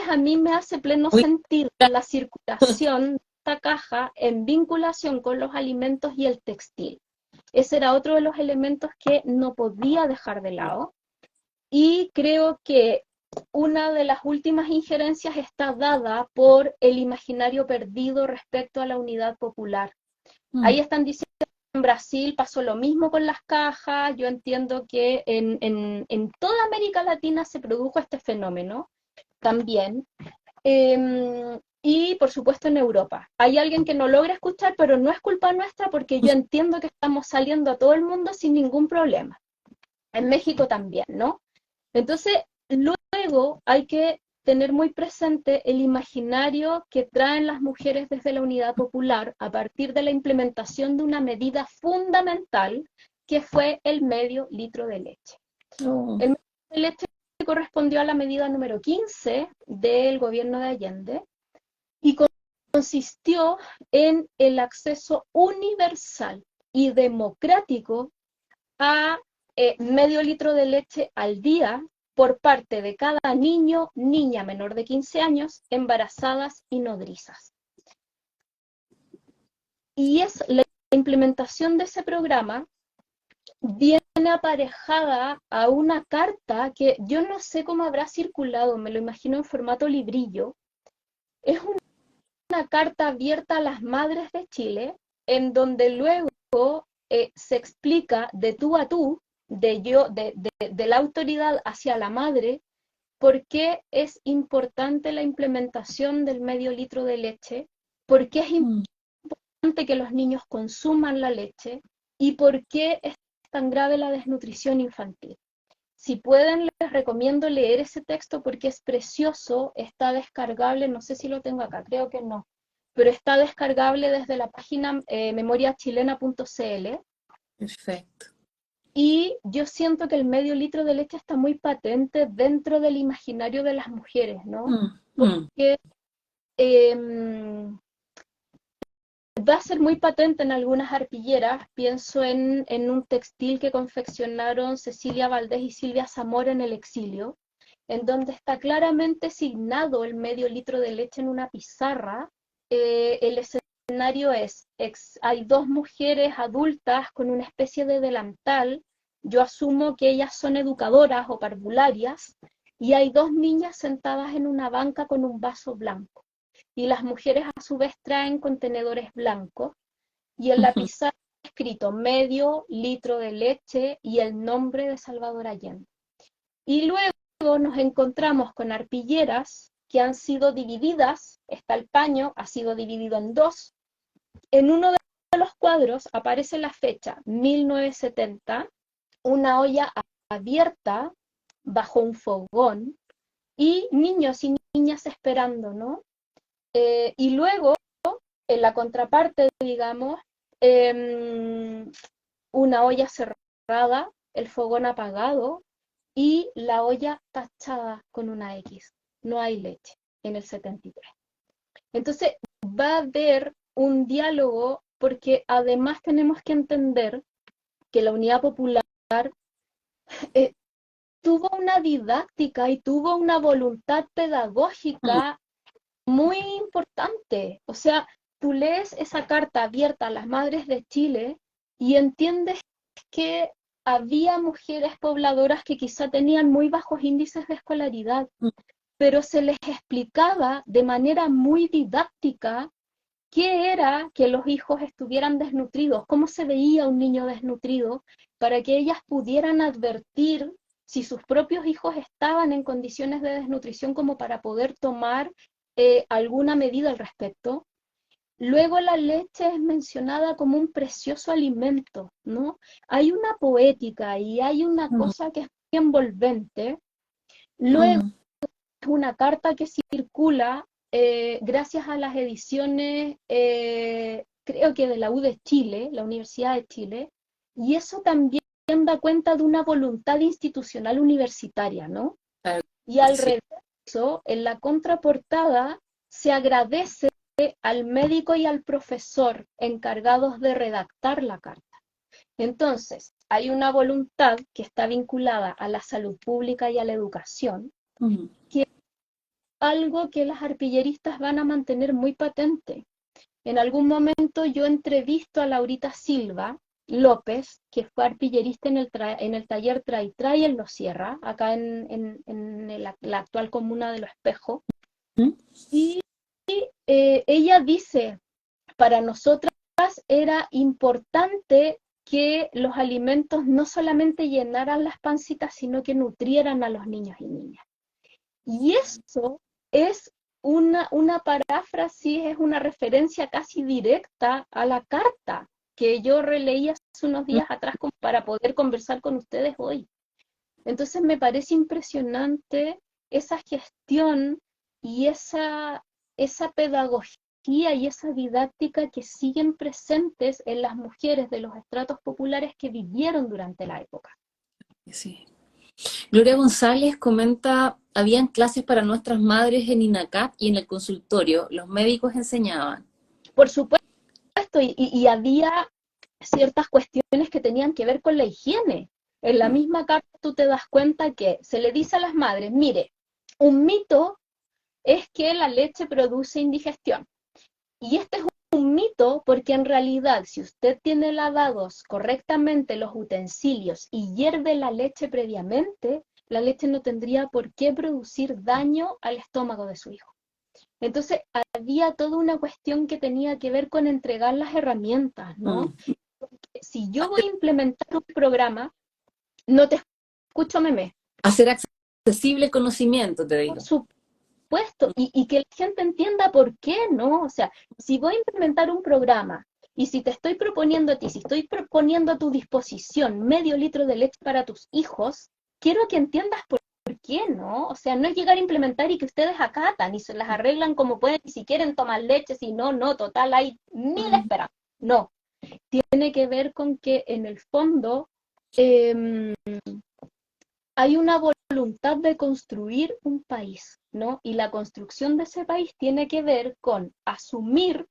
a mí me hace pleno Muy sentido la circulación de esta caja en vinculación con los alimentos y el textil. Ese era otro de los elementos que no podía dejar de lado. Y creo que una de las últimas injerencias está dada por el imaginario perdido respecto a la unidad popular. Ahí mm, están diciendo que en Brasil pasó lo mismo con las cajas. Yo entiendo que en toda América Latina se produjo este fenómeno también. Y por supuesto en Europa. Hay alguien que no logra escuchar, pero no es culpa nuestra porque yo entiendo que estamos saliendo a todo el mundo sin ningún problema. En México también, ¿no? Entonces, luego hay que tener muy presente el imaginario que traen las mujeres desde la unidad popular a partir de la implementación de una medida fundamental que fue el medio litro de leche. oh, El medio de leche correspondió a la medida número 15 del gobierno de Allende y consistió en el acceso universal y democrático a medio litro de leche al día por parte de cada niño, niña menor de 15 años, embarazadas y nodrizas. Y es la implementación de ese programa viene aparejada a una carta que yo no sé cómo habrá circulado, me lo imagino en formato librillo. Es una carta abierta a las madres de Chile, en donde luego se explica de tú a tú, de la autoridad hacia la madre, por qué es importante la implementación del medio litro de leche, por qué es mm. importante que los niños consuman la leche y por qué es tan grave la desnutrición infantil. Si pueden, les recomiendo leer ese texto porque es precioso, está descargable, no sé si lo tengo acá, creo que no, pero está descargable desde la página memoriachilena.cl. Perfecto. Y yo siento que el medio litro de leche está muy patente dentro del imaginario de las mujeres, ¿no? Mm, mm, Porque eh, va a ser muy patente en algunas arpilleras. Pienso en un textil que confeccionaron Cecilia Valdés y Silvia Zamora en el exilio, en donde está claramente signado el medio litro de leche en una pizarra. El escenario hay dos mujeres adultas con una especie de delantal. Yo asumo que ellas son educadoras o parvularias, y hay dos niñas sentadas en una banca con un vaso blanco. Y las mujeres a su vez traen contenedores blancos y en la ujú. pizarra está escrito medio litro de leche y el nombre de Salvador Allende. Y luego nos encontramos con arpilleras que han sido divididas, está el paño, ha sido dividido en dos. En uno de los cuadros aparece la fecha 1970 una olla abierta bajo un fogón y niños y niñas esperando, ¿no? Y luego, en la contraparte, digamos, una olla cerrada, el fogón apagado y la olla tachada con una X. No hay leche en el 73. Entonces, va a haber un diálogo porque además tenemos que entender que la Unidad Popular eh, tuvo una didáctica y tuvo una voluntad Mm, pedagógica muy importante. O sea, tú lees esa carta abierta a las madres de Chile y entiendes que había mujeres pobladoras que quizá tenían muy bajos índices de escolaridad, mm, pero se les explicaba de manera muy didáctica qué era que los hijos estuvieran desnutridos, cómo se veía un niño desnutrido, para que ellas pudieran advertir si sus propios hijos estaban en condiciones de desnutrición como para poder tomar alguna medida al respecto. Luego la leche es mencionada como un precioso alimento, ¿no? Hay una poética y hay una mm, cosa que es muy envolvente. Luego mm. es una carta que circula gracias a las ediciones, creo que de la U de Chile, la Universidad de Chile, y eso también da cuenta de una voluntad institucional universitaria, ¿no? Claro Y que al sí. reverso, en la contraportada, se agradece al médico y al profesor encargados de redactar la carta. Entonces, hay una voluntad que está vinculada a la salud pública y a la educación, Mm, que es algo que las arpilleristas van a mantener muy patente. En algún momento yo entrevisto a Laurita Silva López, que fue arpillerista en el taller Tray Tray en Los Sierra, acá en la actual comuna de Los Espejos, mm, y ella dice, para nosotras era importante que los alimentos no solamente llenaran las pancitas, sino que nutrieran a los niños y niñas. Y eso es una paráfrasis, es una referencia casi directa a la carta que yo releí hace unos mm. días atrás para poder conversar con ustedes hoy. Entonces me parece impresionante esa gestión y esa pedagogía y esa didáctica que siguen presentes en las mujeres de los estratos populares que vivieron durante la época. Sí. Gloria González comenta, habían clases para nuestras madres en INACAP y en el consultorio, los médicos enseñaban. Por supuesto, y había ciertas cuestiones que tenían que ver con la higiene. En la Mm, misma carta tú te das cuenta que se le dice a las madres, mire, un mito es que la leche produce indigestión. Y este es un mito porque en realidad si usted tiene lavados correctamente los utensilios y hierve la leche previamente, la leche no tendría por qué producir daño al estómago de su hijo. Entonces había toda una cuestión que tenía que ver con entregar las herramientas, ¿no? mm. Si yo voy a implementar un programa, no te escucho, meme, Hacer accesible el conocimiento, te por digo. supuesto, y que la gente entienda por qué, ¿no? O sea, si voy a implementar un programa y si te estoy proponiendo a ti, si estoy proponiendo a tu disposición medio litro de leche para tus hijos, quiero que entiendas por qué, ¿no? O sea, no es llegar a implementar y que ustedes acatan y se las arreglan como pueden y si quieren tomar leche, si no, no, total, hay mil Mm, esperanzas. No, tiene que ver con que en el fondo eh, hay una voluntad de construir un país, ¿no? Y la construcción de ese país tiene que ver con asumir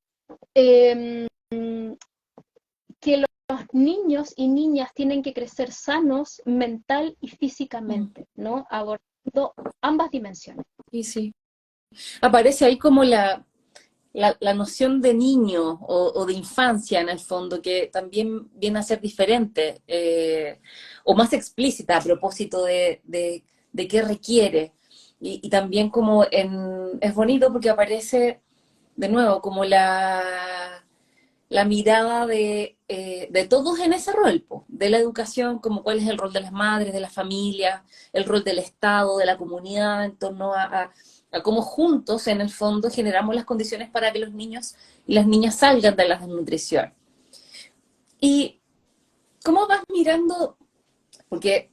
eh, que los niños y niñas tienen que crecer sanos mental y mm. físicamente, ¿no? Abordando ambas dimensiones. Sí, sí. Aparece ahí como la noción de niño o de infancia en el fondo, que también viene a ser diferente o más explícita a propósito de qué requiere. Y también como es bonito porque aparece de nuevo como la mirada de todos en ese rol, po, de la educación, como cuál es el rol de las madres, de las familias, el rol del Estado, de la comunidad, en torno a cómo juntos, en el fondo, generamos las condiciones para que los niños y las niñas salgan de la desnutrición. ¿Y cómo vas mirando? porque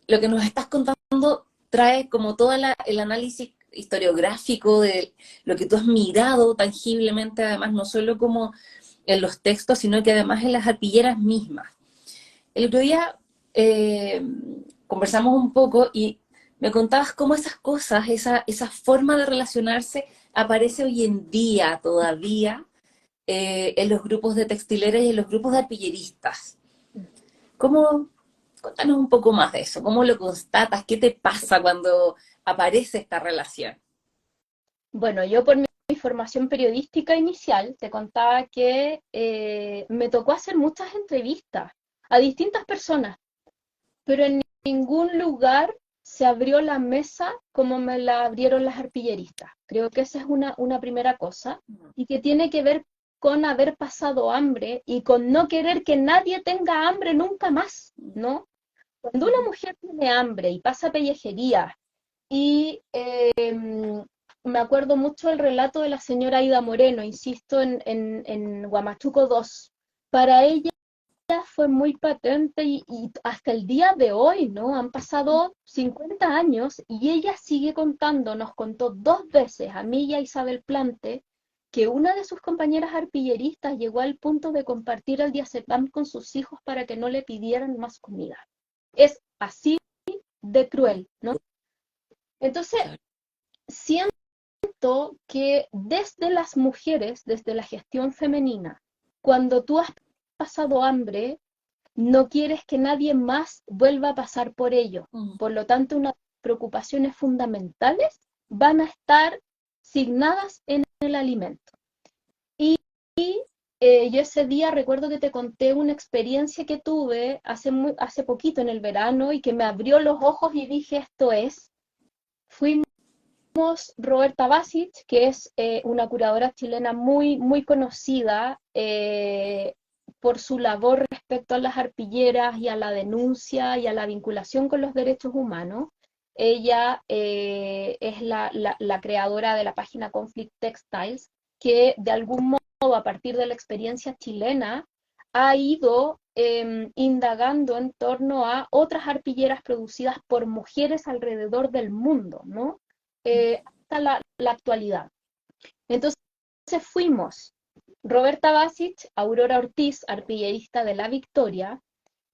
lo que nos estás contando trae como todo el análisis historiográfico de lo que tú has mirado tangiblemente, además, no solo como en los textos, sino que además en las arpilleras mismas. El otro día eh, conversamos un poco y me contabas cómo esas cosas, esa forma de relacionarse aparece hoy en día todavía en los grupos de textileras y en los grupos de arpilleristas. ¿Cómo, cuéntanos un poco más de eso? ¿Cómo lo constatas? ¿Qué te pasa cuando aparece esta relación? Bueno, yo por mi formación periodística inicial te contaba que me tocó hacer muchas entrevistas a distintas personas, pero en ningún lugar se abrió la mesa como me la abrieron las arpilleristas. Creo que esa es una primera cosa y que tiene que ver con haber pasado hambre y con no querer que nadie tenga hambre nunca más, ¿no? Cuando una mujer tiene hambre y pasa pellejería y me acuerdo mucho el relato de la señora Aida Moreno, insisto, en Huamachuco 2. Para ella fue muy patente y hasta el día de hoy, ¿no? Han pasado 50 años y ella sigue contando, nos contó 2 veces, a mí y a Isabel Plante, que una de sus compañeras arpilleristas llegó al punto de compartir el diazepam con sus hijos para que no le pidieran más comida. Es así de cruel, ¿no? Entonces, siento que desde las mujeres, desde la gestión femenina, cuando tú has pasado hambre, no quieres que nadie más vuelva a pasar por ello. Mm. Por lo tanto, unas preocupaciones fundamentales van a estar signadas en el alimento. Y yo ese día recuerdo que te conté una experiencia que tuve hace poquito en el verano y que me abrió los ojos y dije, esto es. Fuimos Roberta Basic, que es una curadora chilena muy, muy conocida por su labor respecto a las arpilleras y a la denuncia y a la vinculación con los derechos humanos. Ella es la creadora de la página Conflict Textiles, que de algún modo, a partir de la experiencia chilena, ha ido indagando en torno a otras arpilleras producidas por mujeres alrededor del mundo, ¿no? Hasta la actualidad. Entonces fuimos Roberta Basic, Aurora Ortiz, arpillerista de la Victoria,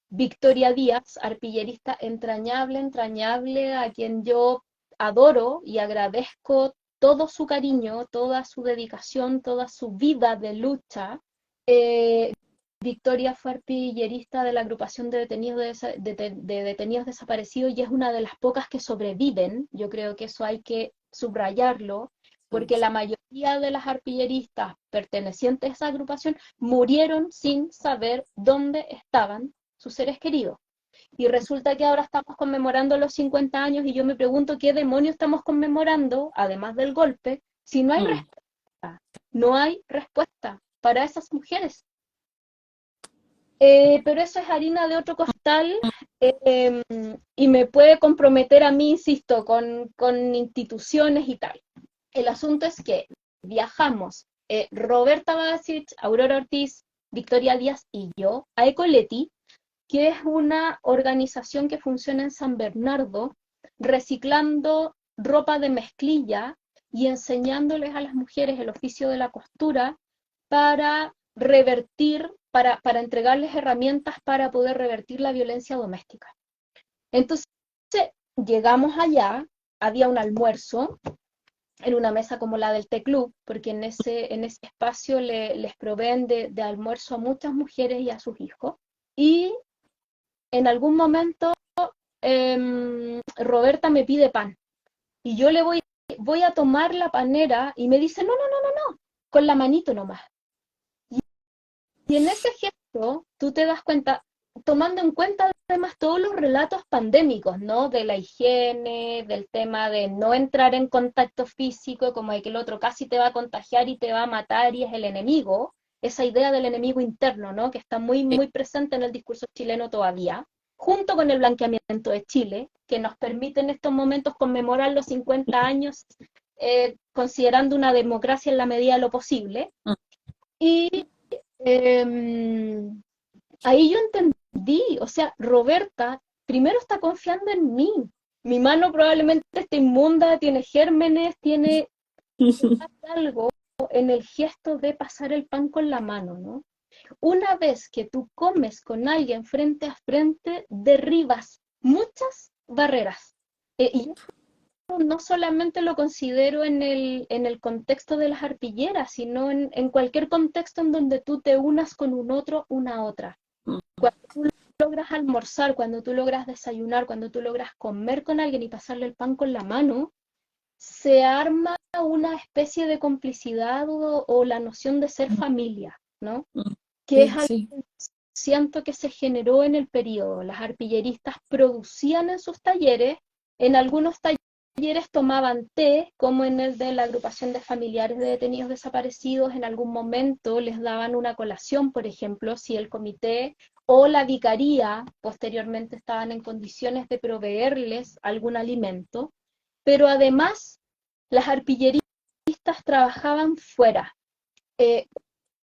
Victoria Díaz, arpillerista entrañable, entrañable, a quien yo adoro y agradezco todo su cariño, toda su dedicación, toda su vida de lucha. Eh, Victoria fue arpillerista de la agrupación de detenidos desaparecidos y es una de las pocas que sobreviven. Yo creo que eso hay que subrayarlo, porque la mayoría de las arpilleristas pertenecientes a esa agrupación murieron sin saber dónde estaban sus seres queridos. Y resulta que ahora estamos conmemorando los 50 años y yo me pregunto qué demonio estamos conmemorando, además del golpe, si no hay Mm. respuesta. No hay respuesta para esas mujeres. Pero eso es harina de otro costal eh, y me puede comprometer a mí, insisto, con instituciones y tal. El asunto es que viajamos Roberta Basic, Aurora Ortiz, Victoria Díaz y yo a Ecoleti, que es una organización que funciona en San Bernardo, reciclando ropa de mezclilla y enseñándoles a las mujeres el oficio de la costura para revertir, para entregarles herramientas para poder revertir la violencia doméstica. Entonces, llegamos allá, había un almuerzo en una mesa como la del T-Club, porque en ese espacio les proveen de almuerzo a muchas mujeres y a sus hijos. Y en algún momento Roberta me pide pan y yo le voy a tomar la panera y me dice, no, no, no, no, no, con la manito nomás. Y en ese gesto tú te das cuenta, tomando en cuenta además todos los relatos pandémicos, ¿no? De la higiene, del tema de no entrar en contacto físico, como de que el otro casi te va a contagiar y te va a matar y es el enemigo, esa idea del enemigo interno, ¿no? Que está muy, muy presente en el discurso chileno todavía, junto con el blanqueamiento de Chile, que nos permite en estos momentos conmemorar los 50 años, considerando una democracia en la medida de lo posible. Mm. Y eh, ahí yo entendí, o sea, Roberta primero está confiando en mí. Mi mano probablemente está inmunda, tiene gérmenes, tiene algo en el gesto de pasar el pan con la mano, ¿no? Una vez que tú comes con alguien frente a frente, derribas muchas barreras. Y no solamente lo considero en el contexto de las arpilleras, sino en cualquier contexto en donde tú te unas con un otro, una otra. Mm. Cuando tú logras almorzar, cuando tú logras desayunar, cuando tú logras comer con alguien y pasarle el pan con la mano, se arma una especie de complicidad o la noción de ser familia, ¿no? Mm. Que es Sí, algo sí. que siento que se generó en el periodo. Las arpilleristas producían en sus talleres, en algunos talleres tomaban té, como en el de la agrupación de familiares de detenidos desaparecidos, en algún momento les daban una colación, por ejemplo, si el comité o la vicaría posteriormente estaban en condiciones de proveerles algún alimento, pero además las arpilleristas trabajaban fuera. Eh,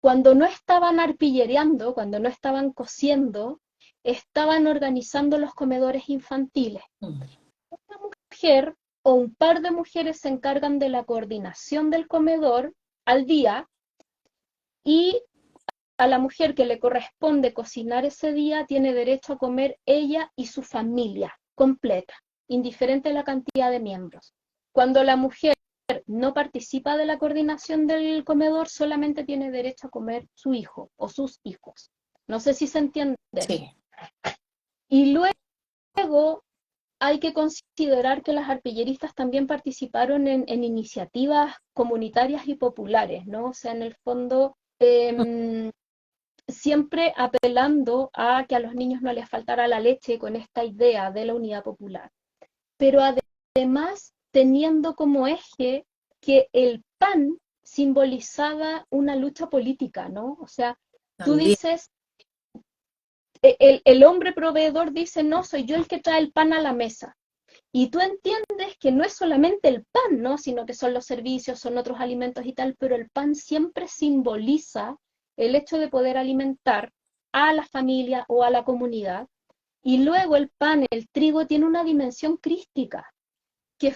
Cuando no estaban arpillereando, cuando no estaban cosiendo, estaban organizando los comedores infantiles. Mm. Una mujer o un par de mujeres se encargan de la coordinación del comedor al día, y a la mujer que le corresponde cocinar ese día tiene derecho a comer ella y su familia completa, indiferente de la cantidad de miembros. Cuando la mujer no participa de la coordinación del comedor, solamente tiene derecho a comer su hijo o sus hijos. No sé si se entiende eso. Sí. Y luego hay que considerar que las arpilleristas también participaron en iniciativas comunitarias y populares, ¿no? O sea, en el fondo, siempre apelando a que a los niños no les faltara la leche con esta idea de la unidad popular. Pero además teniendo como eje que el pan simbolizaba una lucha política, ¿no? O sea, tú También. dices, el hombre proveedor dice, no, soy yo el que trae el pan a la mesa. Y tú entiendes que no es solamente el pan, ¿no? Sino que son los servicios, son otros alimentos y tal, pero el pan siempre simboliza el hecho de poder alimentar a la familia o a la comunidad. Y luego el pan, el trigo, tiene una dimensión crística que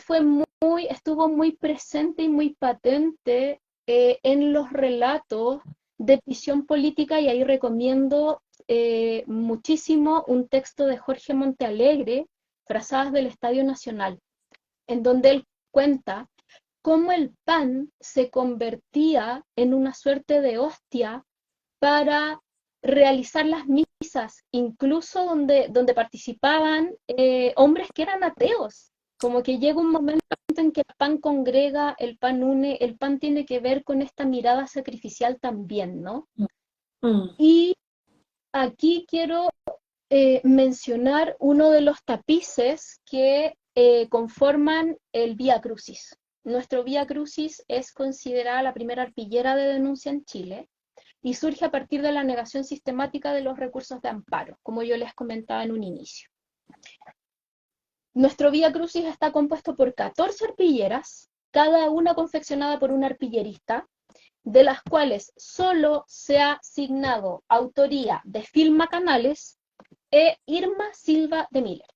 estuvo muy presente y muy patente en los relatos de visión política, y ahí recomiendo muchísimo un texto de Jorge Montealegre, Frazadas del Estadio Nacional, en donde él cuenta cómo el pan se convertía en una suerte de hostia para realizar las misas, incluso donde participaban hombres que eran ateos. Como que llega un momento en que el pan congrega, el pan une, el pan tiene que ver con esta mirada sacrificial también, ¿no? Mm. Y aquí quiero mencionar uno de los tapices que conforman el Vía Crucis. Nuestro Vía Crucis es considerada la primera arpillera de denuncia en Chile y surge a partir de la negación sistemática de los recursos de amparo, como yo les comentaba en un inicio. Nuestro Vía Crucis está compuesto por 14 arpilleras, cada una confeccionada por un arpillerista, de las cuales solo se ha asignado autoría de Filma Canales e Irma Silva de Miller.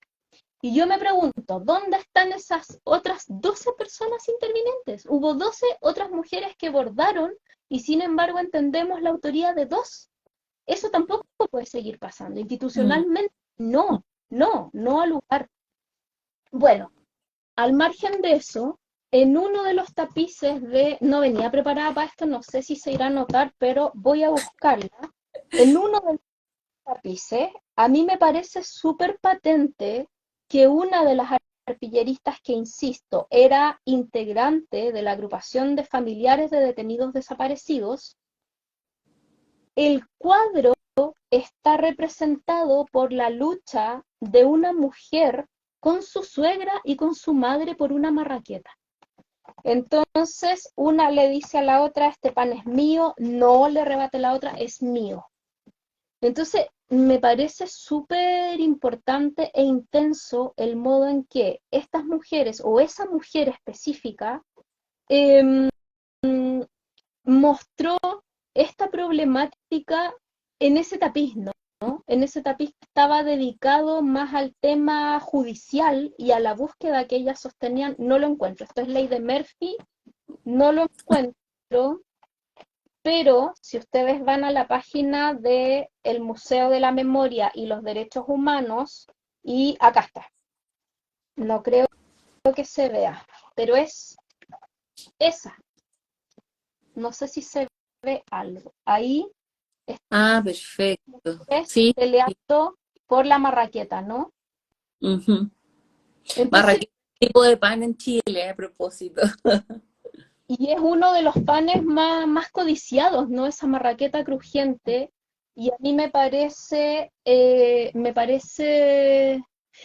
Y yo me pregunto, ¿dónde están esas otras 12 personas intervinientes? Hubo 12 otras mujeres que bordaron y sin embargo entendemos la autoría de 2. Eso tampoco puede seguir pasando. Mm. Institucionalmente, no al lugar. Bueno, al margen de eso, en uno de los tapices no venía preparada para esto, no sé si se irá a notar, pero voy a buscarla. En uno de los tapices, a mí me parece súper patente que una de las arpilleristas que, insisto, era integrante de la agrupación de familiares de detenidos desaparecidos, el cuadro está representado por la lucha de una mujer con su suegra y con su madre por una marraqueta. Entonces, una le dice a la otra, este pan es mío, no le rebate la otra, es mío. Entonces, me parece súper importante e intenso el modo en que estas mujeres, o esa mujer específica, eh, mostró esta problemática en ese tapiz, ¿no? en ese tapiz estaba dedicado más al tema judicial y a la búsqueda que ellas sostenían. No lo encuentro. Esto es ley de Murphy, no lo encuentro, pero si ustedes van a la página del Museo de la Memoria y los Derechos Humanos, y acá está. No creo que se vea, pero es esa. No sé si se ve algo. Ahí Ah, perfecto. es Sí. peleando por la marraqueta, ¿no? Ujú. Entonces, Marraqueta, tipo de pan en Chile, a propósito. y es uno de los panes más codiciados, ¿no? Esa marraqueta crujiente. Y a mí me parece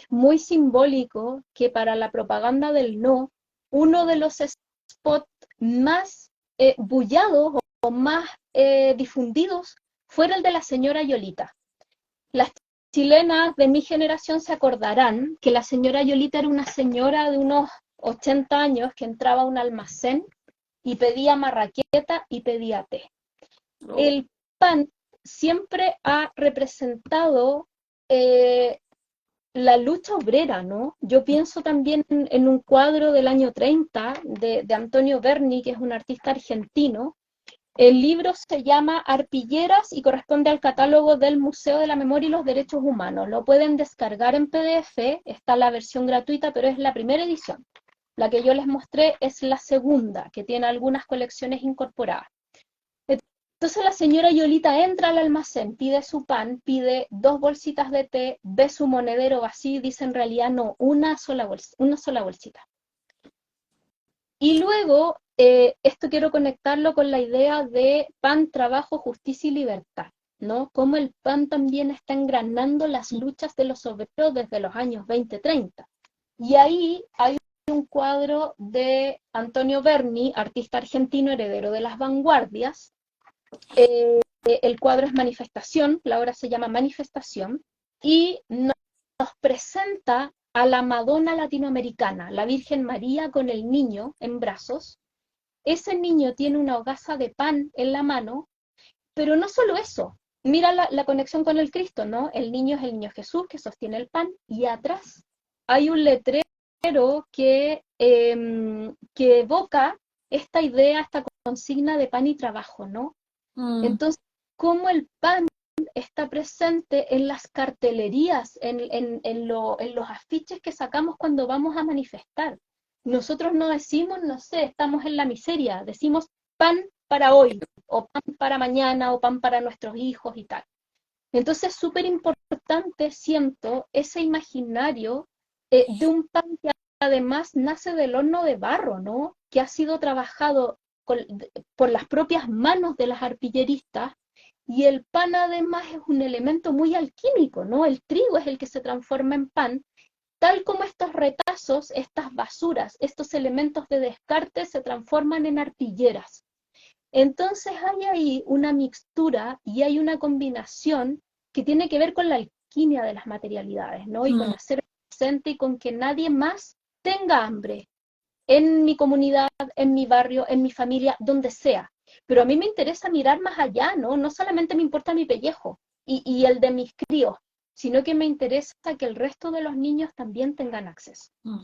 muy simbólico que para la propaganda del no, uno de los spots más bullados o más difundidos fuera el de la señora Yolita. Las chilenas de mi generación se acordarán que la señora Yolita era una señora de unos 80 años que entraba a un almacén y pedía marraqueta y pedía té. Oh. El pan siempre ha representado eh, la lucha obrera, ¿no? Yo pienso también en un cuadro del año 30 de Antonio Berni, que es un artista argentino. El libro se llama Arpilleras y corresponde al catálogo del Museo de la Memoria y los Derechos Humanos. Lo pueden descargar en PDF, está la versión gratuita, pero es la primera edición. La que yo les mostré es la segunda, que tiene algunas colecciones incorporadas. Entonces la señora Yolita entra al almacén, pide su pan, pide 2 bolsitas de té, ve su monedero vacío y dice en realidad no, una sola bolsita. Y luego, esto quiero conectarlo con la idea de pan, trabajo, justicia y libertad, ¿no? Cómo el pan también está engranando las luchas de los obreros desde los años 20-30. Y ahí hay un cuadro de Antonio Berni, artista argentino heredero de las vanguardias. El cuadro es Manifestación, la obra se llama Manifestación, y nos presenta a la Madonna latinoamericana, la Virgen María con el niño en brazos. Ese niño tiene una hogaza de pan en la mano, pero no solo eso. Mira la conexión con el Cristo, ¿no? El niño es el niño Jesús que sostiene el pan y atrás hay un letrero que evoca esta idea, esta consigna de pan y trabajo, ¿no? Mm. Entonces, cómo el pan está presente en las cartelerías, en los afiches que sacamos cuando vamos a manifestar. Nosotros no decimos, no sé, estamos en la miseria, decimos pan para hoy, o pan para mañana, o pan para nuestros hijos y tal. Entonces, súper importante, siento, ese imaginario de un pan que además nace del horno de barro, ¿no? Que ha sido trabajado con, por las propias manos de las arpilleristas, y el pan además es un elemento muy alquímico, ¿no? El trigo es el que se transforma en pan, tal como estos retazos, estas basuras, estos elementos de descarte se transforman en arpilleras. Entonces hay ahí una mixtura y hay una combinación que tiene que ver con la alquimia de las materialidades, ¿no? Y con Mm. hacer presente y con que nadie más tenga hambre en mi comunidad, en mi barrio, en mi familia, donde sea. Pero a mí me interesa mirar más allá, ¿no? No solamente me importa mi pellejo y el de mis críos, sino que me interesa que el resto de los niños también tengan acceso. Mm.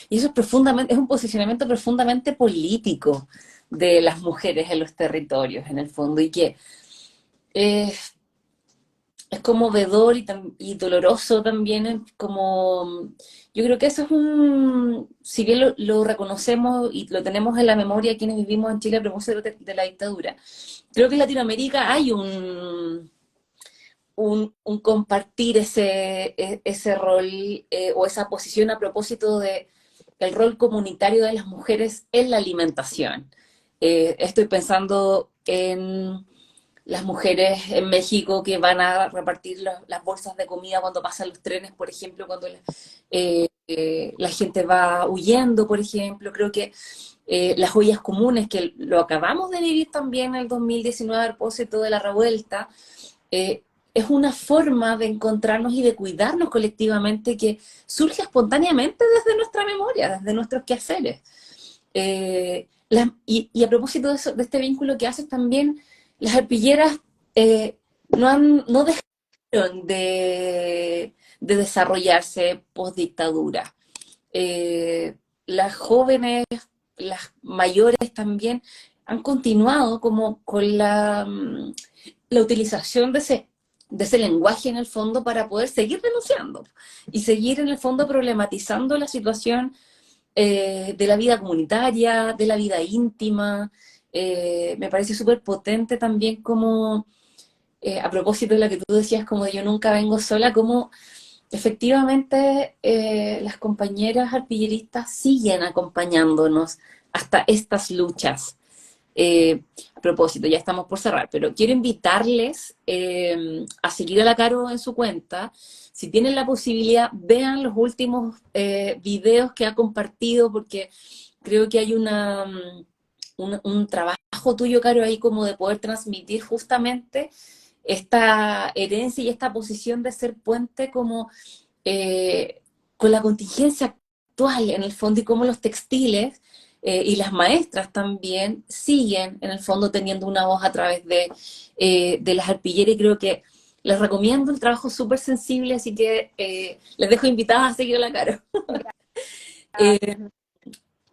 Y eso es profundamente, es un posicionamiento profundamente político de las mujeres en los territorios, en el fondo, y que eh, es conmovedor y doloroso también, como yo creo que eso es si bien lo reconocemos y lo tenemos en la memoria quienes vivimos en Chile a propósito de la dictadura, creo que en Latinoamérica hay un compartir ese rol o esa posición a propósito de el rol comunitario de las mujeres en la alimentación. Estoy pensando en las mujeres en México que van a repartir las bolsas de comida cuando pasan los trenes, por ejemplo, cuando la gente va huyendo, por ejemplo. Creo que las ollas comunes, que lo acabamos de vivir también en el 2019 a propósito de la revuelta, es una forma de encontrarnos y de cuidarnos colectivamente que surge espontáneamente desde nuestra memoria, desde nuestros quehaceres. Y a propósito de, de este vínculo que haces también, las arpilleras no dejan de desarrollarse post-dictadura. Las jóvenes, las mayores también, han continuado como con la utilización de ese lenguaje en el fondo para poder seguir denunciando y seguir en el fondo problematizando la situación de la vida comunitaria, de la vida íntima. Me parece súper potente también como, a propósito de lo que tú decías, como de yo nunca vengo sola, como efectivamente las compañeras artilleristas siguen acompañándonos hasta estas luchas. A propósito, ya estamos por cerrar, pero quiero invitarles a seguir a la Caro en su cuenta. Si tienen la posibilidad, vean los últimos videos que ha compartido, porque creo que hay un trabajo tuyo, Caro, ahí como de poder transmitir justamente esta herencia y esta posición de ser puente como eh, con la contingencia actual en el fondo y cómo los textiles y las maestras también siguen en el fondo teniendo una voz a través de las arpilleras y creo que les recomiendo el trabajo súper sensible, así que les dejo invitadas a seguir a la Caro. Gracias.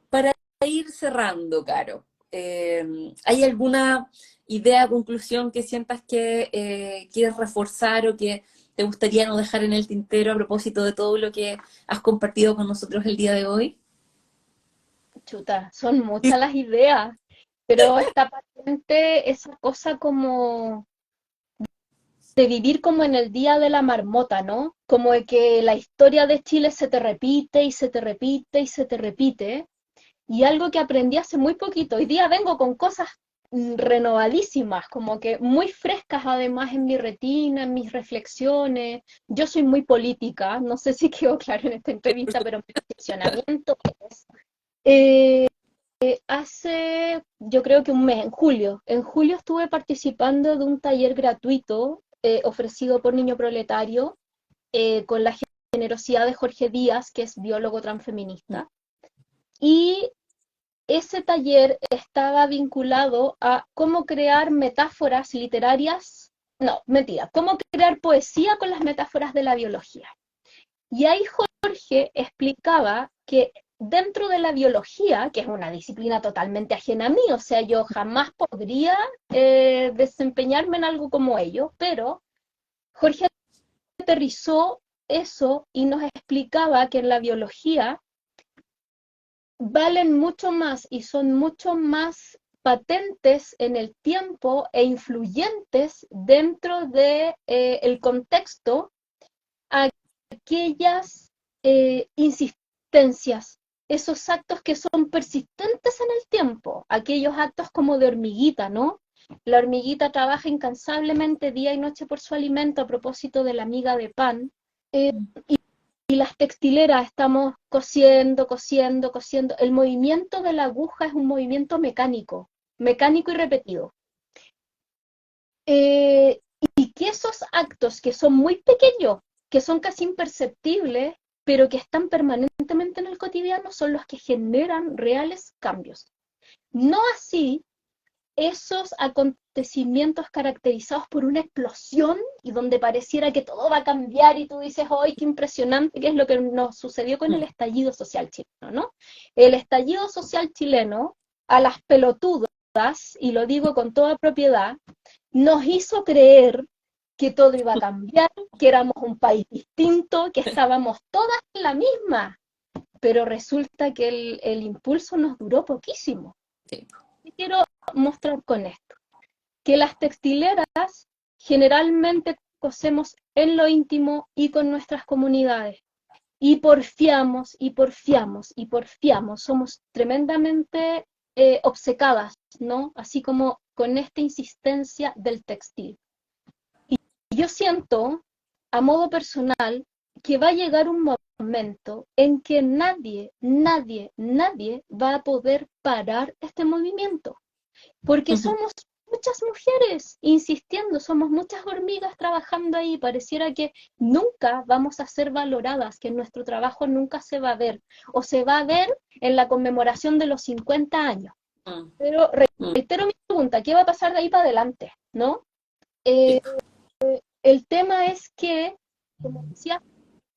Para ir cerrando, Caro, ¿hay alguna idea, conclusión que sientas que quieres reforzar o que te gustaría no dejar en el tintero a propósito de todo lo que has compartido con nosotros el día de hoy? Chuta, son muchas las ideas, pero está patente esa cosa como de vivir como en el día de la marmota, ¿no? Como de que la historia de Chile se te repite y se te repite y se te repite. Y algo que aprendí hace muy poquito, hoy día vengo con cosas renovadísimas, como que muy frescas además en mi retina, en mis reflexiones. Yo soy muy política, no sé si quedó claro en esta entrevista, pero mi posicionamiento es... eh, hace, yo creo que un mes, en julio estuve participando de un taller gratuito ofrecido por Niño Proletario con la generosidad de Jorge Díaz, que es biólogo transfeminista. Y ese taller estaba vinculado a cómo crear metáforas literarias, no, mentira, cómo crear poesía con las metáforas de la biología. Y ahí Jorge explicaba que dentro de la biología, que es una disciplina totalmente ajena a mí, o sea, yo jamás podría desempeñarme en algo como ello, pero Jorge aterrizó eso y nos explicaba que en la biología valen mucho más y son mucho más patentes en el tiempo e influyentes dentro de el contexto aquellas insistencias, esos actos que son persistentes en el tiempo, aquellos actos como de hormiguita, ¿no? La hormiguita trabaja incansablemente día y noche por su alimento a propósito de la miga de pan. Eh, y las textileras estamos cosiendo, cosiendo, cosiendo. El movimiento de la aguja es un movimiento mecánico, mecánico y repetido. Eh, y que esos actos que son muy pequeños, que son casi imperceptibles, pero que están permanentemente en el cotidiano, son los que generan reales cambios. No así esos acontecimientos caracterizados por una explosión y donde pareciera que todo va a cambiar y tú dices, ¡ay, qué impresionante! ¿Qué es lo que nos sucedió con el estallido social chileno, ¿no? El estallido social chileno, a las pelotudas, y lo digo con toda propiedad, nos hizo creer que todo iba a cambiar, que éramos un país distinto, que estábamos todas en la misma, pero resulta que el impulso nos duró poquísimo. Sí. ¿Qué quiero mostrar con esto? Que las textileras generalmente cosemos en lo íntimo y con nuestras comunidades. Y porfiamos, y porfiamos, y porfiamos. Somos tremendamente obcecadas, ¿no? Así como con esta insistencia del textil. Y yo siento, a modo personal, que va a llegar un momento en que nadie, nadie, nadie va a poder parar este movimiento porque somos muchas mujeres insistiendo, somos muchas hormigas trabajando ahí, pareciera que nunca vamos a ser valoradas, que nuestro trabajo nunca se va a ver, o se va a ver en la conmemoración de los 50 años. Pero reitero mi pregunta, ¿qué va a pasar de ahí para adelante? ¿No? Sí. el tema es que, como decía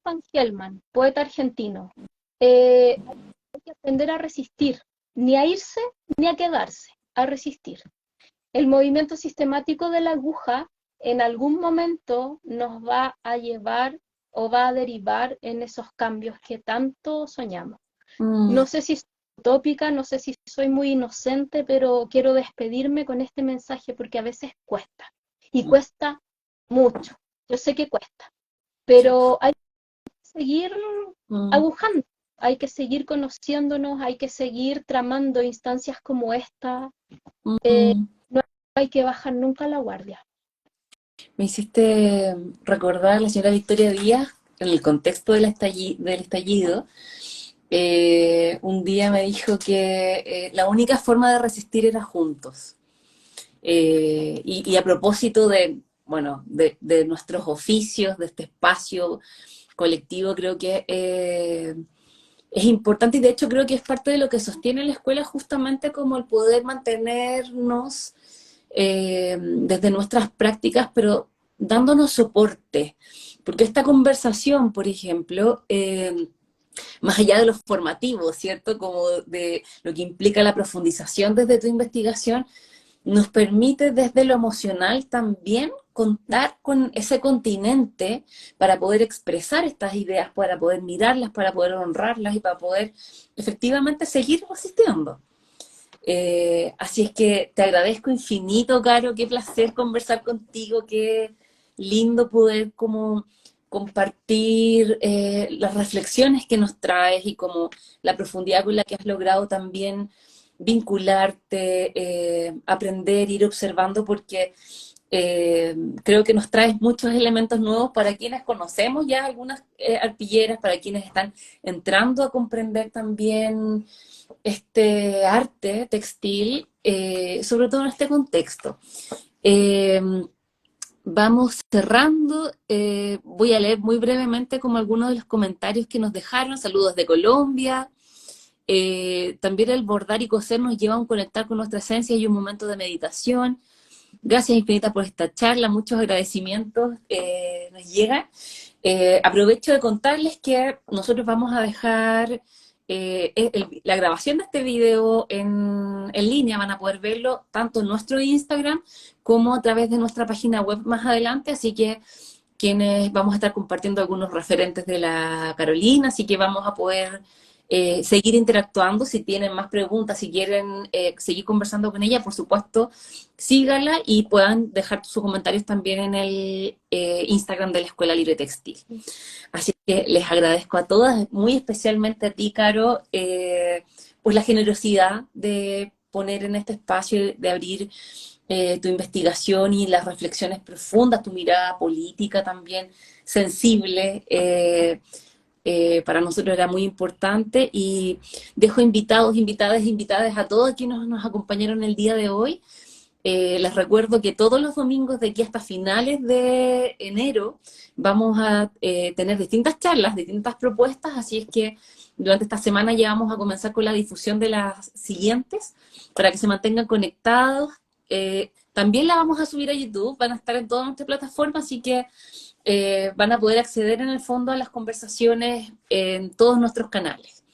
Van Hellman, poeta argentino, hay que aprender a resistir, ni a irse ni a quedarse, a resistir. El movimiento sistemático de la aguja en algún momento nos va a llevar o va a derivar en esos cambios que tanto soñamos. Mm, No sé si soy utópica, no sé si soy muy inocente, pero quiero despedirme con este mensaje porque a veces cuesta, y mm, cuesta mucho. Yo sé que cuesta, pero hay que seguir mm, agujando, hay que seguir conociéndonos, hay que seguir tramando instancias como esta, mm. no hay que bajar nunca la guardia. Me hiciste recordar a la señora Victoria Díaz en el contexto del estallido. Un día me dijo que la única forma de resistir era juntos. Y a propósito de, bueno, de nuestros oficios, de este espacio colectivo, creo que es importante y de hecho creo que es parte de lo que sostiene la escuela justamente como el poder mantenernos desde nuestras prácticas, pero dándonos soporte. Porque esta conversación, por ejemplo, más allá de los formativos, ¿cierto? Como de lo que implica la profundización desde tu investigación, nos permite desde lo emocional también contar con ese continente para poder expresar estas ideas, para poder mirarlas, para poder honrarlas y para poder efectivamente seguir resistiendo. Así es que te agradezco infinito, Caro, qué placer conversar contigo, qué lindo poder como compartir las reflexiones que nos traes y como la profundidad con la que has logrado también vincularte, aprender, ir observando, porque creo que nos traes muchos elementos nuevos para quienes conocemos ya algunas arpilleras, para quienes están entrando a comprender también este arte textil, sobre todo en este contexto. Eh, Vamos cerrando, voy a leer muy brevemente como algunos de los comentarios que nos dejaron, saludos de Colombia, también el bordar y coser nos lleva a un conectar con nuestra esencia y un momento de meditación. Gracias infinitas por esta charla, muchos agradecimientos nos llegan. Aprovecho de contarles que nosotros vamos a dejar la grabación de este video en línea, van a poder verlo tanto en nuestro Instagram como a través de nuestra página web más adelante, así que quienes vamos a estar compartiendo algunos referentes de la Carolina, así que vamos a poder seguir interactuando. Si tienen más preguntas, si quieren seguir conversando con ella, por supuesto, síganla y puedan dejar sus comentarios también en el Instagram de la Escuela Libre Textil. Así que les agradezco a todas, muy especialmente a ti, Caro, pues la generosidad de poner en este espacio, de abrir tu investigación y las reflexiones profundas, tu mirada política también sensible. Para nosotros era muy importante y dejo invitados, invitadas, invitadas a todos quienes nos acompañaron el día de hoy. Les recuerdo que todos los domingos de aquí hasta finales de enero vamos a tener distintas charlas, distintas propuestas, así es que durante esta semana ya vamos a comenzar con la difusión de las siguientes para que se mantengan conectados. También la vamos a subir a YouTube, van a estar en todas nuestras plataformas, así que van a poder acceder en el fondo a las conversaciones en todos nuestros canales.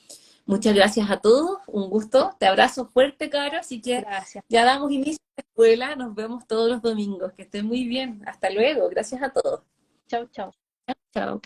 Muchas gracias a todos, un gusto, te abrazo fuerte, Caro, así que Gracias. ya damos inicio a la escuela, nos vemos todos los domingos, que estén muy bien, hasta luego, gracias a todos. Chau, chau. Chao.